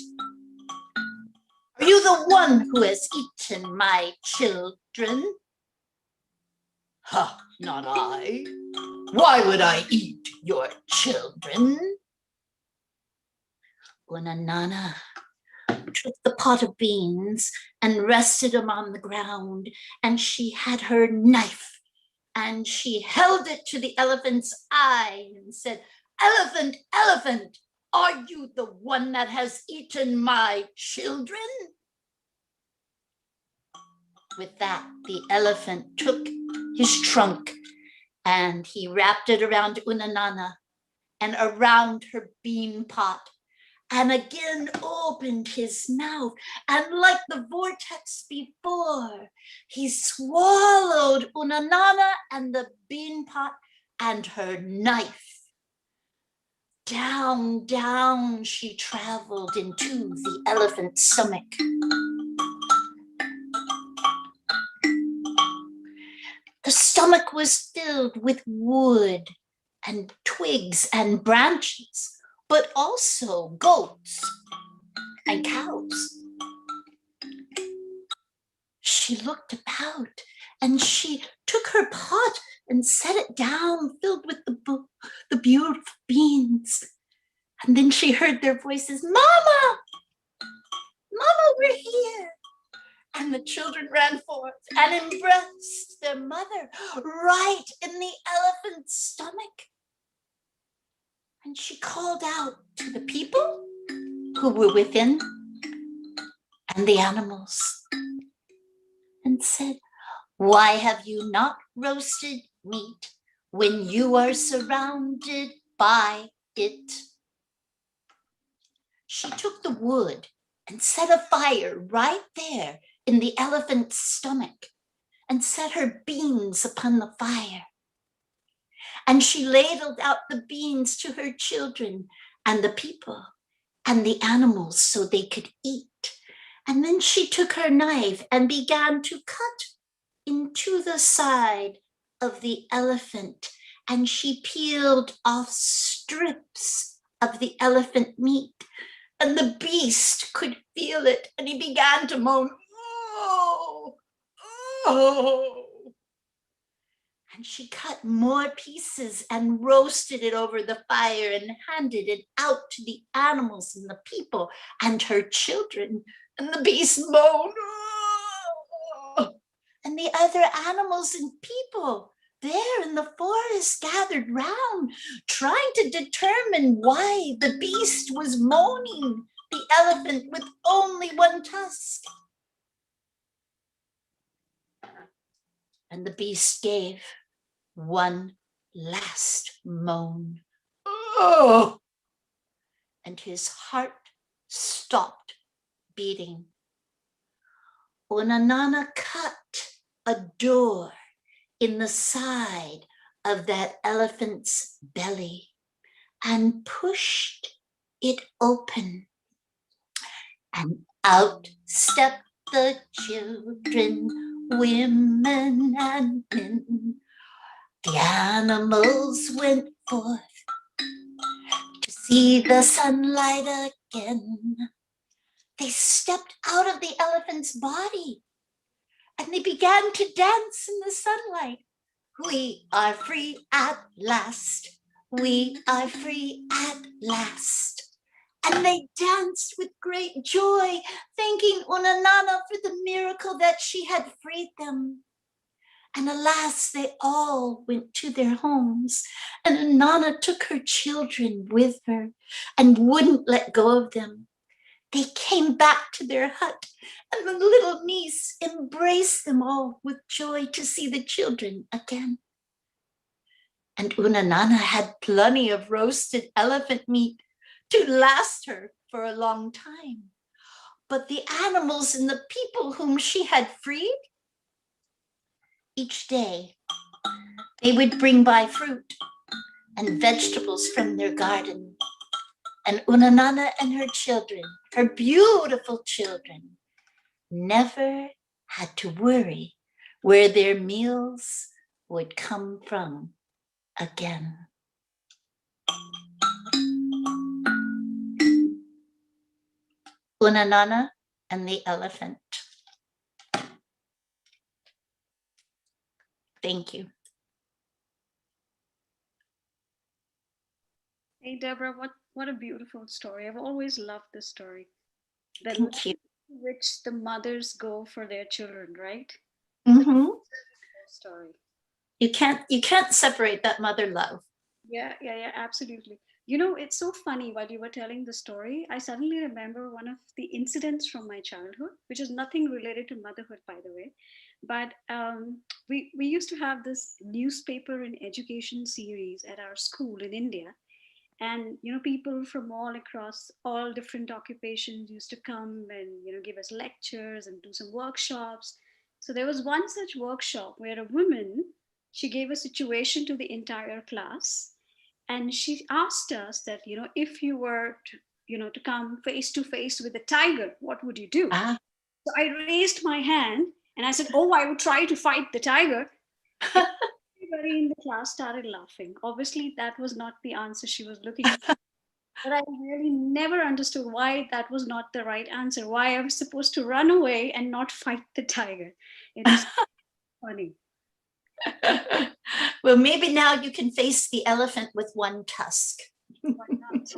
are you the one who has eaten my children?" "Ha, not I. Why would I eat your children?" Unanana took the pot of beans and rested them on the ground, and she had her knife, and she held it to the elephant's eye and said, "Elephant, elephant, are you the one that has eaten my children?" With that, the elephant took his trunk and he wrapped it around Unanana and around her bean pot, and again opened his mouth, and like the vortex before, he swallowed Unanana and the bean pot and her knife. Down, down she traveled into the elephant's stomach. The stomach was filled with wood and twigs and branches, but also goats and cows. She looked about and she took her pot and set it down, filled with the beautiful beans. And then she heard their voices, "Mama, Mama, we're here." And the children ran forth and embraced their mother right in the elephant's stomach. And she called out to the people who were within and the animals and said, "Why have you not roasted meat when you are surrounded by it?" She took the wood and set a fire right there in the elephant's stomach and set her beans upon the fire. And she ladled out the beans to her children and the people and the animals so they could eat. And then she took her knife and began to cut into the side of the elephant, and she peeled off strips of the elephant meat, and the beast could feel it, and he began to moan, "Oh, oh." And she cut more pieces and roasted it over the fire and handed it out to the animals and the people and her children. And the beast moaned, "Oh." And the other animals and people there in the forest gathered round, trying to determine why the beast was moaning, the elephant with only one tusk. And the beast gave one last moan. "Oh!" And his heart stopped beating. Unanana cut a door in the side of that elephant's belly and pushed it open. And out stepped the children, women and men. The animals went forth to see the sunlight again. They stepped out of the elephant's body and they began to dance in the sunlight. "We are free at last. We are free at last." And they danced with great joy, thanking Unanana for the miracle that she had freed them. And alas, they all went to their homes, and Unanana took her children with her and wouldn't let go of them. They came back to their hut, and the little niece embraced them all with joy to see the children again. And Unanana had plenty of roasted elephant meat to last her for a long time. But the animals and the people whom she had freed, each day they would bring by fruit and vegetables from their garden. And Unanana and her children, her beautiful children, never had to worry where their meals would come from again. Unanana and the elephant. Thank you. Hey, Deborah, what a beautiful story. I've always loved this story. The Thank love you. to which the mothers go for their children, right? Mm-hmm. Story. You can't separate that mother love. Yeah, absolutely. You know, it's so funny while you were telling the story, I suddenly remember one of the incidents from my childhood, which is nothing related to motherhood, by the way. But we used to have this newspaper and education series at our school in India. And, you know, people from all across all different occupations used to come and, you know, give us lectures and do some workshops. So there was one such workshop where a woman, she gave a situation to the entire class, and she asked us that, you know, if you were to, you know, to come face to face with a tiger, what would you do? Ah. So I raised my hand and I said, oh, I would try to fight the tiger. Everybody in the class started laughing. Obviously that was not the answer she was looking for, but I really never understood why that was not the right answer, why I was supposed to run away and not fight the tiger. It was funny. Well, maybe now you can face the elephant with one tusk. Why not?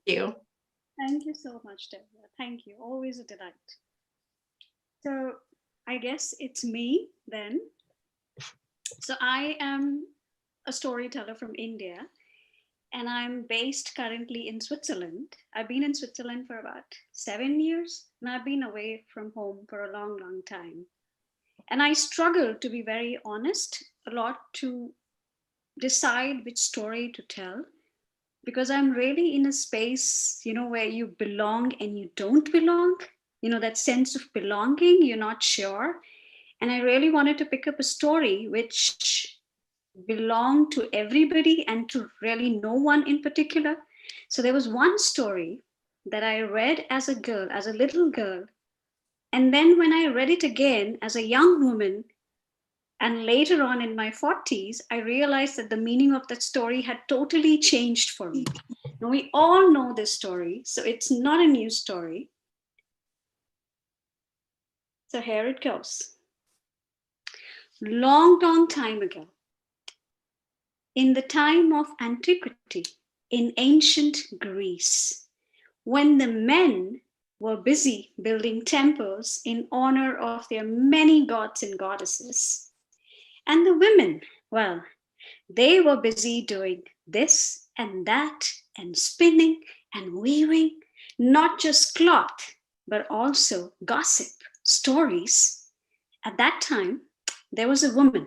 You. Thank you so much, Deborah. Thank you. Always a delight. So I guess it's me then. So I am a storyteller from India, and I'm based currently in Switzerland. I've been in Switzerland for about 7 years, and I've been away from home for a long, long time. And I struggle, to be very honest, a lot to decide which story to tell, because I'm really in a space, you know, where you belong and you don't belong, you know, that sense of belonging, you're not sure. And I really wanted to pick up a story which belonged to everybody and to really no one in particular. So there was one story that I read as a girl, as a little girl. And then when I read it again as a young woman, and later on in my 40s, I realized that the meaning of that story had totally changed for me. Now, we all know this story, so it's not a new story. So here it goes. Long, long time ago, in the time of antiquity, in ancient Greece, when the men were busy building temples in honor of their many gods and goddesses, and the women, well, they were busy doing this and that and spinning and weaving, not just cloth, but also gossip, stories. At that time, there was a woman.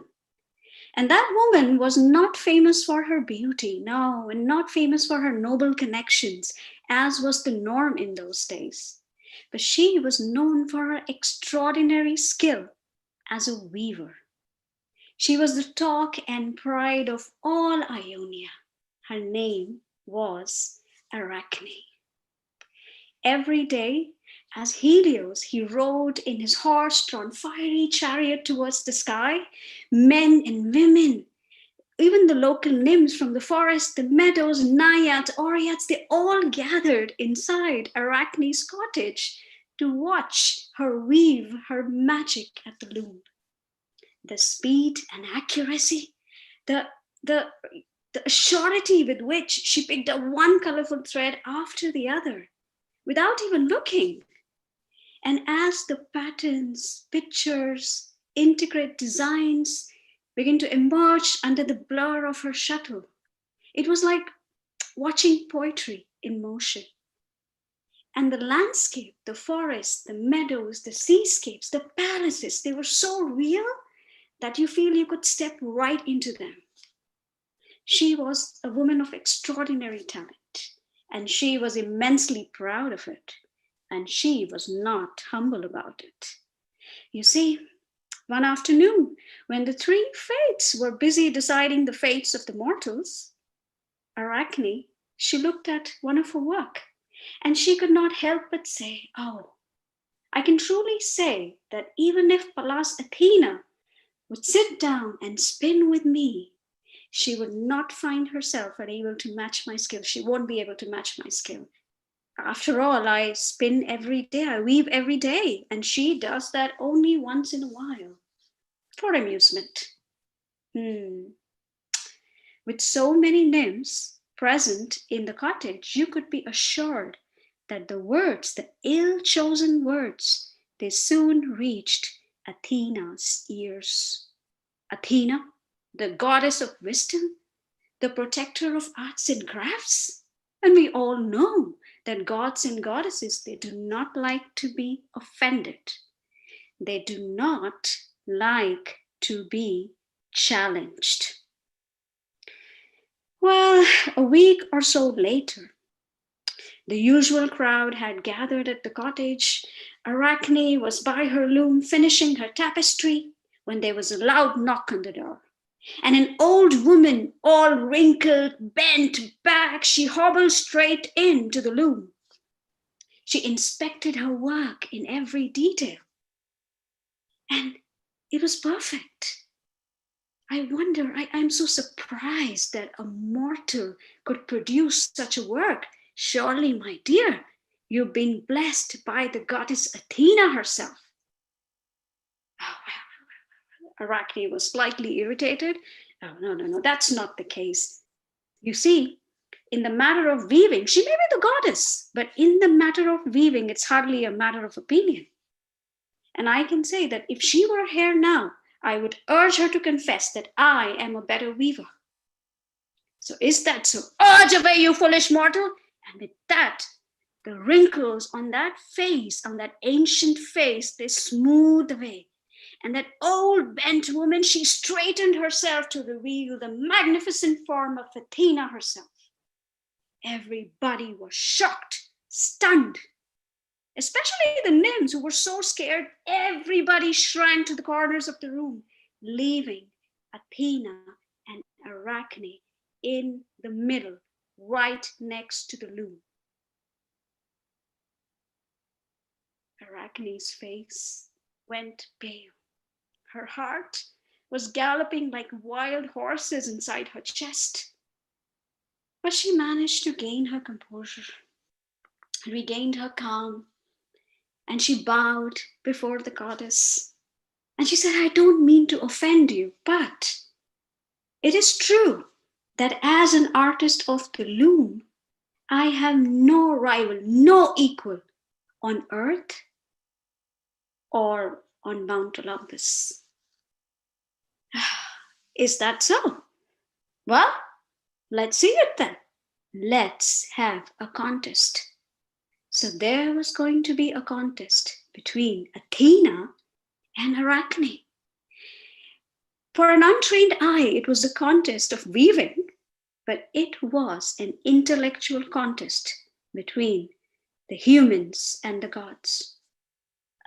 And that woman was not famous for her beauty, no, and not famous for her noble connections, as was the norm in those days. But she was known for her extraordinary skill as a weaver. She was the talk and pride of all Ionia. Her name was Arachne. Every day, as Helios, he rode in his horse-drawn fiery chariot towards the sky, men and women, even the local nymphs from the forest, the meadows, naiads, oreads, they all gathered inside Arachne's cottage to watch her weave her magic at the loom. The speed and accuracy, the surety with which she picked up one colorful thread after the other without even looking. And as the patterns, pictures, intricate designs begin to emerge under the blur of her shuttle, it was like watching poetry in motion. And the landscape, the forest, the meadows, the seascapes, the palaces, they were so real that you feel you could step right into them. She was a woman of extraordinary talent, and she was immensely proud of it, and she was not humble about it. You see, one afternoon, when the three fates were busy deciding the fates of the mortals, Arachne, she looked at one of her work, and she could not help but say, oh, I can truly say that even if Pallas Athena would sit down and spin with me, she would not find herself unable to match my skill. She won't be able to match my skill. After all, I spin every day, I weave every day, and she does that only once in a while for amusement. With so many nymphs present in the cottage, you could be assured that the words, the ill-chosen words, they soon reached Athena's ears. Athena, the goddess of wisdom, the protector of arts and crafts. And we all know that gods and goddesses, they do not like to be offended. They do not like to be challenged. Well, a week or so later, the usual crowd had gathered at the cottage. Arachne was by her loom finishing her tapestry when there was a loud knock on the door. And an old woman, all wrinkled, bent back, she hobbled straight into the loom. She inspected her work in every detail. And it was perfect. I wonder, I'm so surprised that a mortal could produce such a work. Surely, my dear, you've been blessed by the goddess Athena herself. Oh, Arachne was slightly irritated. Oh, no, that's not the case. You see, in the matter of weaving, she may be the goddess, but in the matter of weaving, it's hardly a matter of opinion. And I can say that if she were here now, I would urge her to confess that I am a better weaver. So is that so? Urge away, you foolish mortal. And with that, the wrinkles on that face, on that ancient face, they smoothed away. And that old bent woman, she straightened herself to reveal the magnificent form of Athena herself. Everybody was shocked, stunned. Especially the nymphs who were so scared, everybody shrank to the corners of the room, leaving Athena and Arachne in the middle, right next to the loom. Arachne's face went pale. Her heart was galloping like wild horses inside her chest. But she managed to gain her composure, regained her calm, and she bowed before the goddess. And she said, I don't mean to offend you, but it is true that as an artist of the loom, I have no rival, no equal on earth or on Mount Olympus. Is that so? Well, let's see it then. Let's have a contest. So there was going to be a contest between Athena and Arachne. For an untrained eye, it was a contest of weaving, but it was an intellectual contest between the humans and the gods.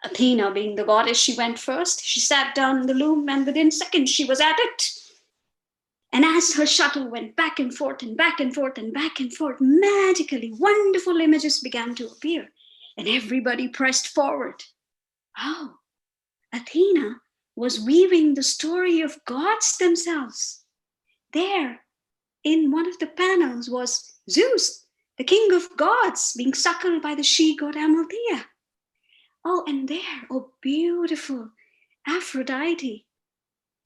Athena, being the goddess, she went first. She sat down in the loom, and within seconds she was at it. And as her shuttle went back and forth and back and forth and back and forth, magically wonderful images began to appear, and everybody pressed forward. Oh, Athena was weaving the story of gods themselves. There, in one of the panels, was Zeus, the king of gods, being suckled by the she-god Amalthea. Oh, and there, oh, beautiful Aphrodite,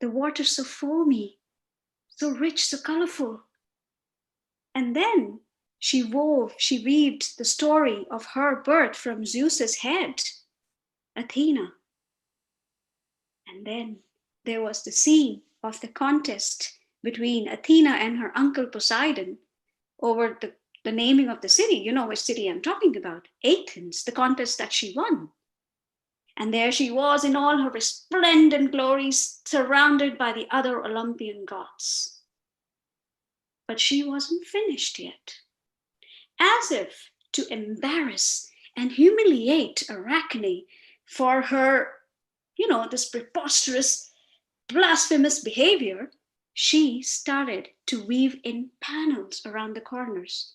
the water so foamy, so rich, so colorful. And then she weaved the story of her birth from Zeus's head, Athena. And then there was the scene of the contest between Athena and her uncle Poseidon over the naming of the city. You know which city I'm talking about, Athens, the contest that she won. And there she was in all her resplendent glories, surrounded by the other Olympian gods. But she wasn't finished yet. As if to embarrass and humiliate Arachne for her, this preposterous, blasphemous behavior, she started to weave in panels around the corners,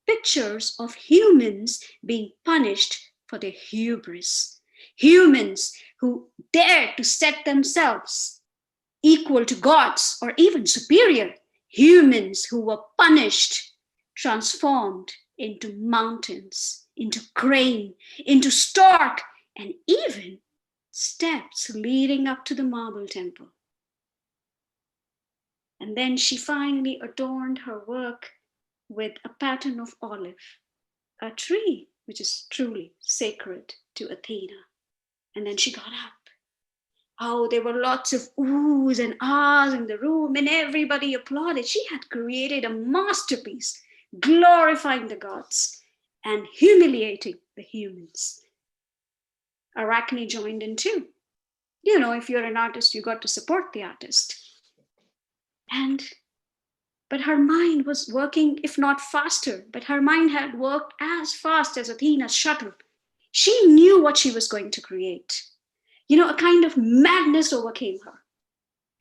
pictures of humans being punished for their hubris. Humans who dared to set themselves equal to gods or even superior. Humans who were punished, transformed into mountains, into crane, into stork, and even steps leading up to the marble temple. And then she finally adorned her work with a pattern of olive, a tree which is truly sacred to Athena. And then she got up Oh, there were lots of oohs and ahs in the room, and everybody applauded. She had created a masterpiece, glorifying the gods and humiliating the humans. Arachne joined in too. You know, if you're an artist, you got to support the artist. But her mind was working, if not faster, but her mind had worked as fast as Athena's shuttle. She knew what she was going to create. You know, a kind of madness overcame her.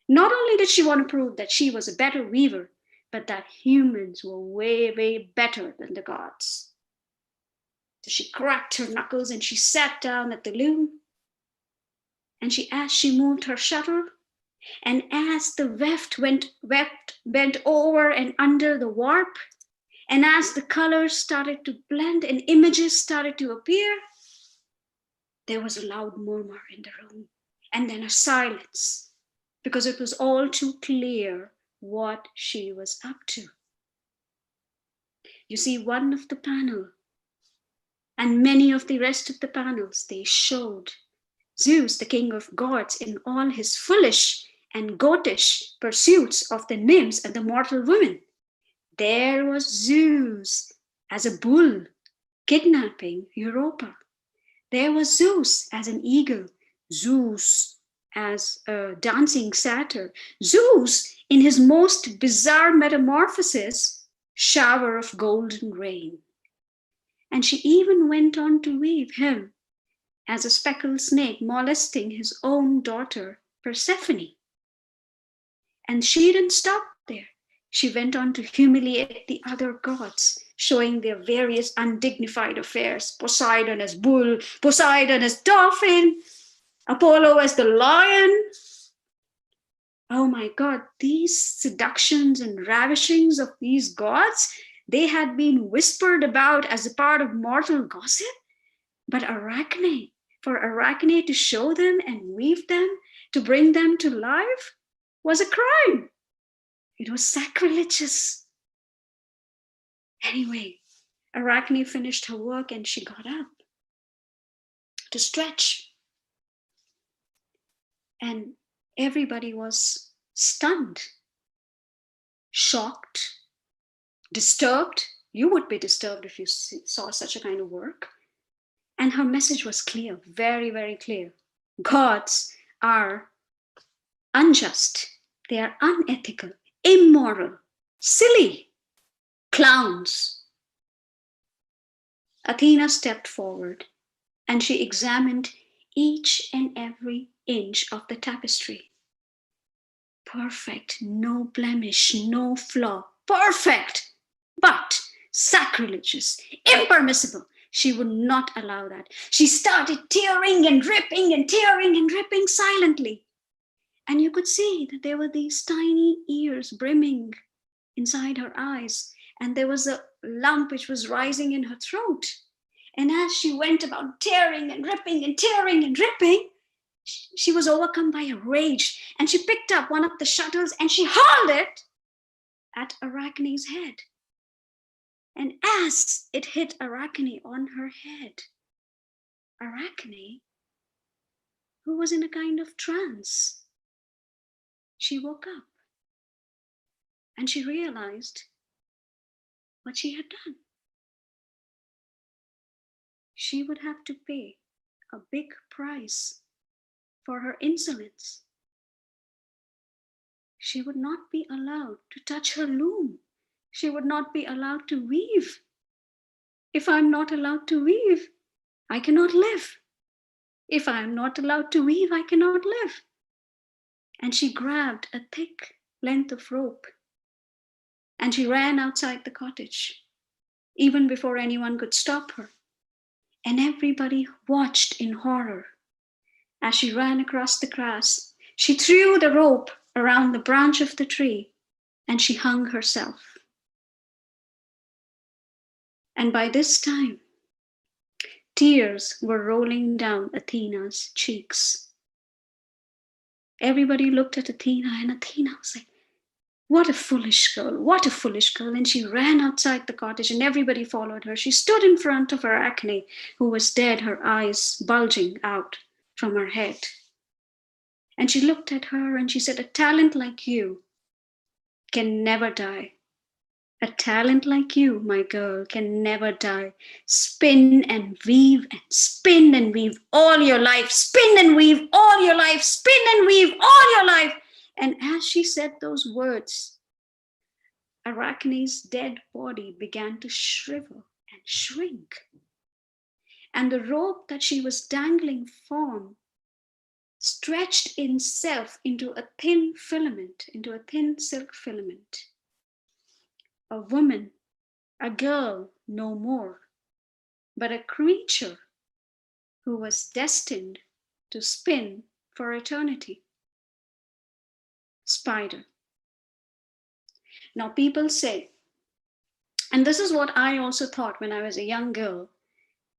Not only did she want to prove that she was a better weaver, but that humans were way, way better than the gods. So she cracked her knuckles and she sat down at the loom. And as she moved her shuttle, and as the weft bent over and under the warp, and as the colors started to blend and images started to appear, there was a loud murmur in the room, and then a silence, because it was all too clear what she was up to. You see, one of the panel, and many of the rest of the panels, they showed Zeus, the king of gods, in all his foolish and goatish pursuits of the nymphs and the mortal women. There was Zeus as a bull kidnapping Europa. There was Zeus as an eagle, Zeus as a dancing satyr, Zeus in his most bizarre metamorphosis, shower of golden rain. And she even went on to weave him as a speckled snake molesting his own daughter, Persephone. And she didn't stop there. She went on to humiliate the other gods, showing their various undignified affairs. Poseidon as bull, Poseidon as dolphin, Apollo as the lion. Oh my God, these seductions and ravishings of these gods, they had been whispered about as a part of mortal gossip. But Arachne, for Arachne to show them and weave them, to bring them to life, was a crime. It was sacrilegious. Anyway, Arachne finished her work and she got up to stretch. And everybody was stunned, shocked, disturbed. You would be disturbed if you saw such a kind of work. And her message was clear, very, very clear. Gods are unjust. They are unethical, immoral, silly, clowns. Athena stepped forward and she examined each and every inch of the tapestry. Perfect, no blemish, no flaw. Perfect, but sacrilegious, impermissible. She would not allow that. She started tearing and ripping and tearing and ripping silently. And you could see that there were these tiny ears brimming inside her eyes. And there was a lump which was rising in her throat. And as she went about tearing and ripping and tearing and ripping, she was overcome by a rage. And she picked up one of the shuttles and she hurled it at Arachne's head. And as it hit Arachne on her head, Arachne, who was in a kind of trance, she woke up and she realized what she had done. She would have to pay a big price for her insolence. She would not be allowed to touch her loom. She would not be allowed to weave. If I'm not allowed to weave, I cannot live. If I'm not allowed to weave, I cannot live. And she grabbed a thick length of rope and she ran outside the cottage, even before anyone could stop her. And everybody watched in horror. As she ran across the grass, she threw the rope around the branch of the tree and she hung herself. And by this time, tears were rolling down Athena's cheeks. Everybody looked at Athena and Athena was like, what a foolish girl, what a foolish girl. And she ran outside the cottage and everybody followed her. She stood in front of Arachne, who was dead, her eyes bulging out from her head. And she looked at her and she said, a talent like you can never die. A talent like you, my girl, can never die. Spin and weave and spin and weave all your life. Spin and weave all your life. Spin and weave all your life. And as she said those words, Arachne's dead body began to shrivel and shrink. And the rope that she was dangling from stretched itself into a thin filament, into a thin silk filament. A woman, a girl no more, but a creature who was destined to spin for eternity. Spider. Now people say, and this is what I also thought when I was a young girl,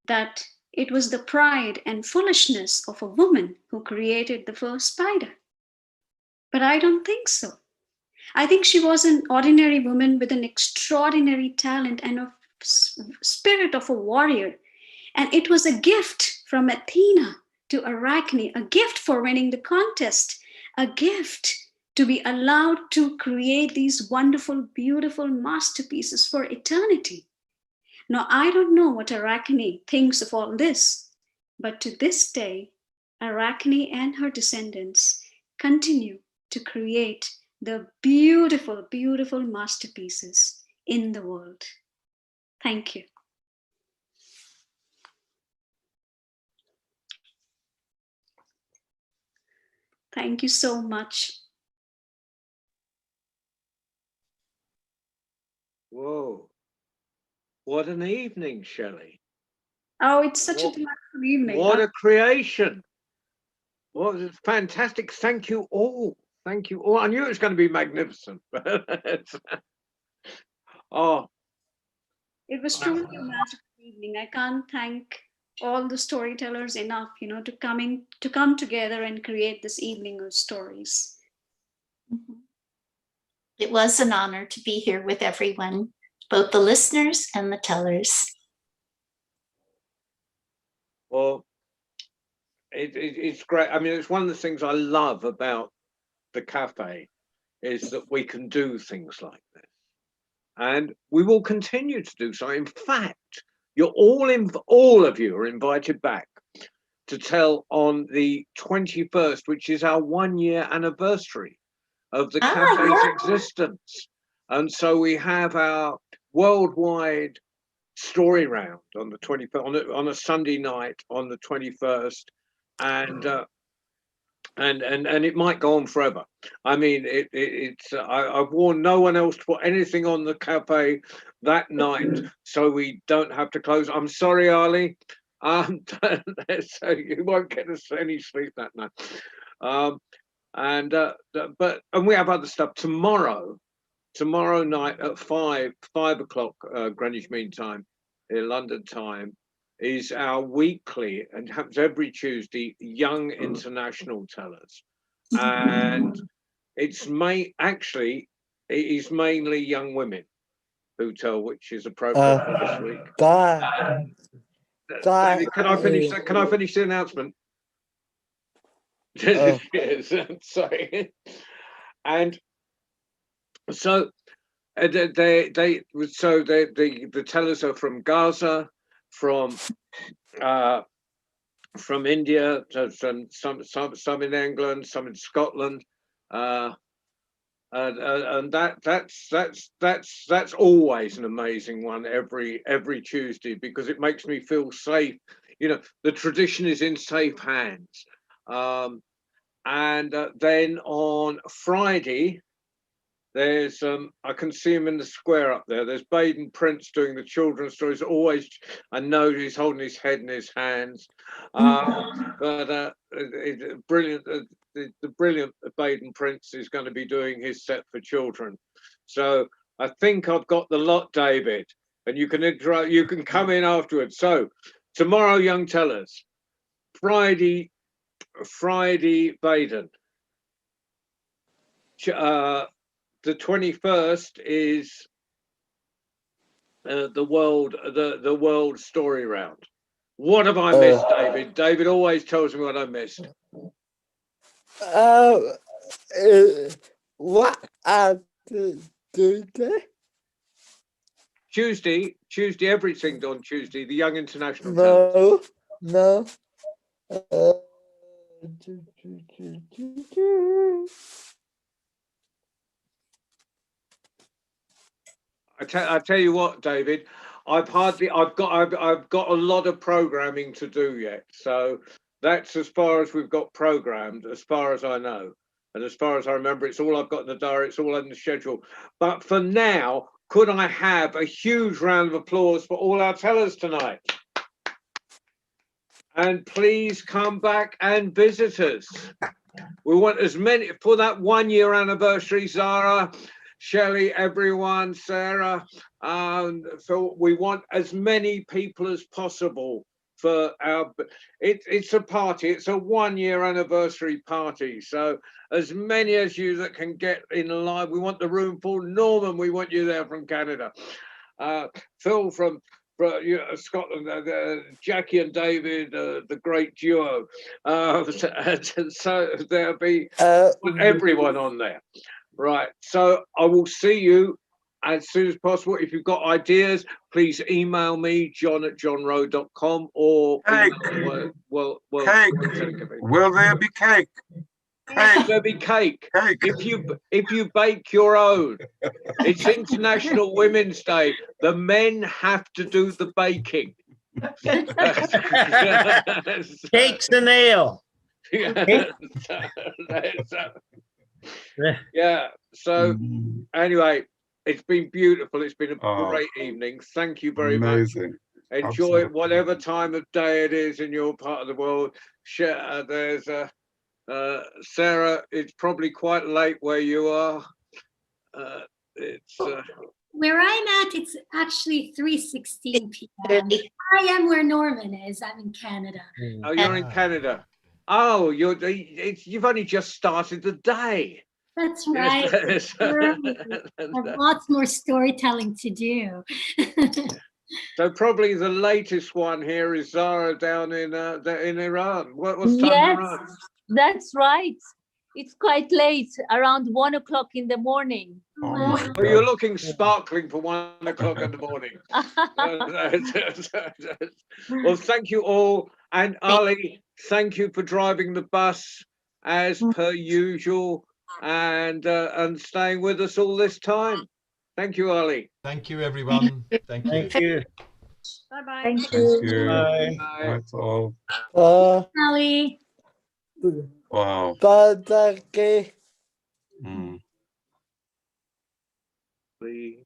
that it was the pride and foolishness of a woman who created the first spider. But I don't think so. I think she was an ordinary woman with an extraordinary talent and a spirit of a warrior. And it was a gift from Athena to Arachne, a gift for winning the contest, a gift to be allowed to create these wonderful, beautiful masterpieces for eternity. Now, I don't know what Arachne thinks of all this, but to this day, Arachne and her descendants continue to create the beautiful, beautiful masterpieces in the world. Thank you. Thank you so much. Whoa. What an evening, Shelley. Oh, it's such a delightful evening. What a creation. What a fantastic. Thank you all. Thank you all. I knew it was going to be magnificent. Oh. It was truly a magical evening. I can't thank all the storytellers enough, to come together and create this evening of stories. It was an honor to be here with everyone, both the listeners and the tellers. Well, it's great. I mean, it's one of the things I love about the cafe is that we can do things like this. And we will continue to do so. In fact, all of you are invited back to tell on the 21st, which is our 1-year anniversary of the cafe's existence. And so we have our worldwide story round on the 21st, on a Sunday night on the 21st. And it might go on forever. I mean, I've warned no one else to put anything on the cafe that night, so we don't have to close. I'm sorry, Ali. So you won't get us any sleep that night. And we have other stuff tomorrow night at 5 o'clock Greenwich Mean Time, in London time, is our weekly, and happens every Tuesday, Young International Tellers. And it is mainly young women who tell, which is appropriate for this week. David, can I finish the announcement? Oh. Yes, sorry. And so the tellers are from Gaza, from India, some in England, some in Scotland, and that's always an amazing one every Tuesday, because it makes me feel safe. The tradition is in safe hands. And then on Friday, there's I can see him in the square up there. There's Baden Prince doing the children's stories. Always, I know he's holding his head in his hands. Brilliant. The brilliant Baden Prince is going to be doing his set for children. So I think I've got the lot, David, and you can come in afterwards. So tomorrow, Young Tellers. Friday, Baden. The 21st is the world story round. What have I missed, David? David always tells me what I missed. What Tuesday? Tuesday, everything's on Tuesday, the Young International Challenge. No. I tell you what, David, I've got a lot of programming to do yet. So that's as far as we've got programmed, as far as I know. And as far as I remember, it's all I've got in the diary, it's all in the schedule. But for now, could I have a huge round of applause for all our tellers tonight? And please come back and visit us. We want as many for that 1 year anniversary, Zara, Shelley, everyone, Sarah, Phil, we want as many people as possible for our, it's a party, it's a 1 year anniversary party. So as many as you that can get in line, we want the room full. Norman, we want you there from Canada. Phil from Scotland, Jackie and David, the great duo. So there'll be everyone on there. Right, so I will see you as soon as possible. If you've got ideas, please email me, john@johnrowe.com, or cake. Well, Cake. Will there be cake? Will there be cake? Cake. If you bake your own. It's International Women's Day. The men have to do the baking. Cake's the nail. Yeah, so anyway, it's been beautiful. It's been a great evening. Thank you very much. Enjoy it, whatever time of day it is in your part of the world. There's Sarah, it's probably quite late where you are. Where I'm at, it's actually 3:16 p.m. I am where Norman is. I'm in Canada. Oh, you're in Canada. Oh, you've only just started the day. That's right. Yes. I have lots more storytelling to do. So probably the latest one here is Zara down in Iran. What's time Yes, in Iran? that's right. It's quite late, around 1 o'clock in the morning. Well, you're looking sparkling for 1 o'clock in the morning. Well, thank you all. And Ali, thank you for driving the bus as per usual and staying with us all this time. Thank you, Ali. Thank you, everyone. Thank you. Thank you. Bye-bye. Thank you. Bye. That's all. Sally. Wow. Bye. The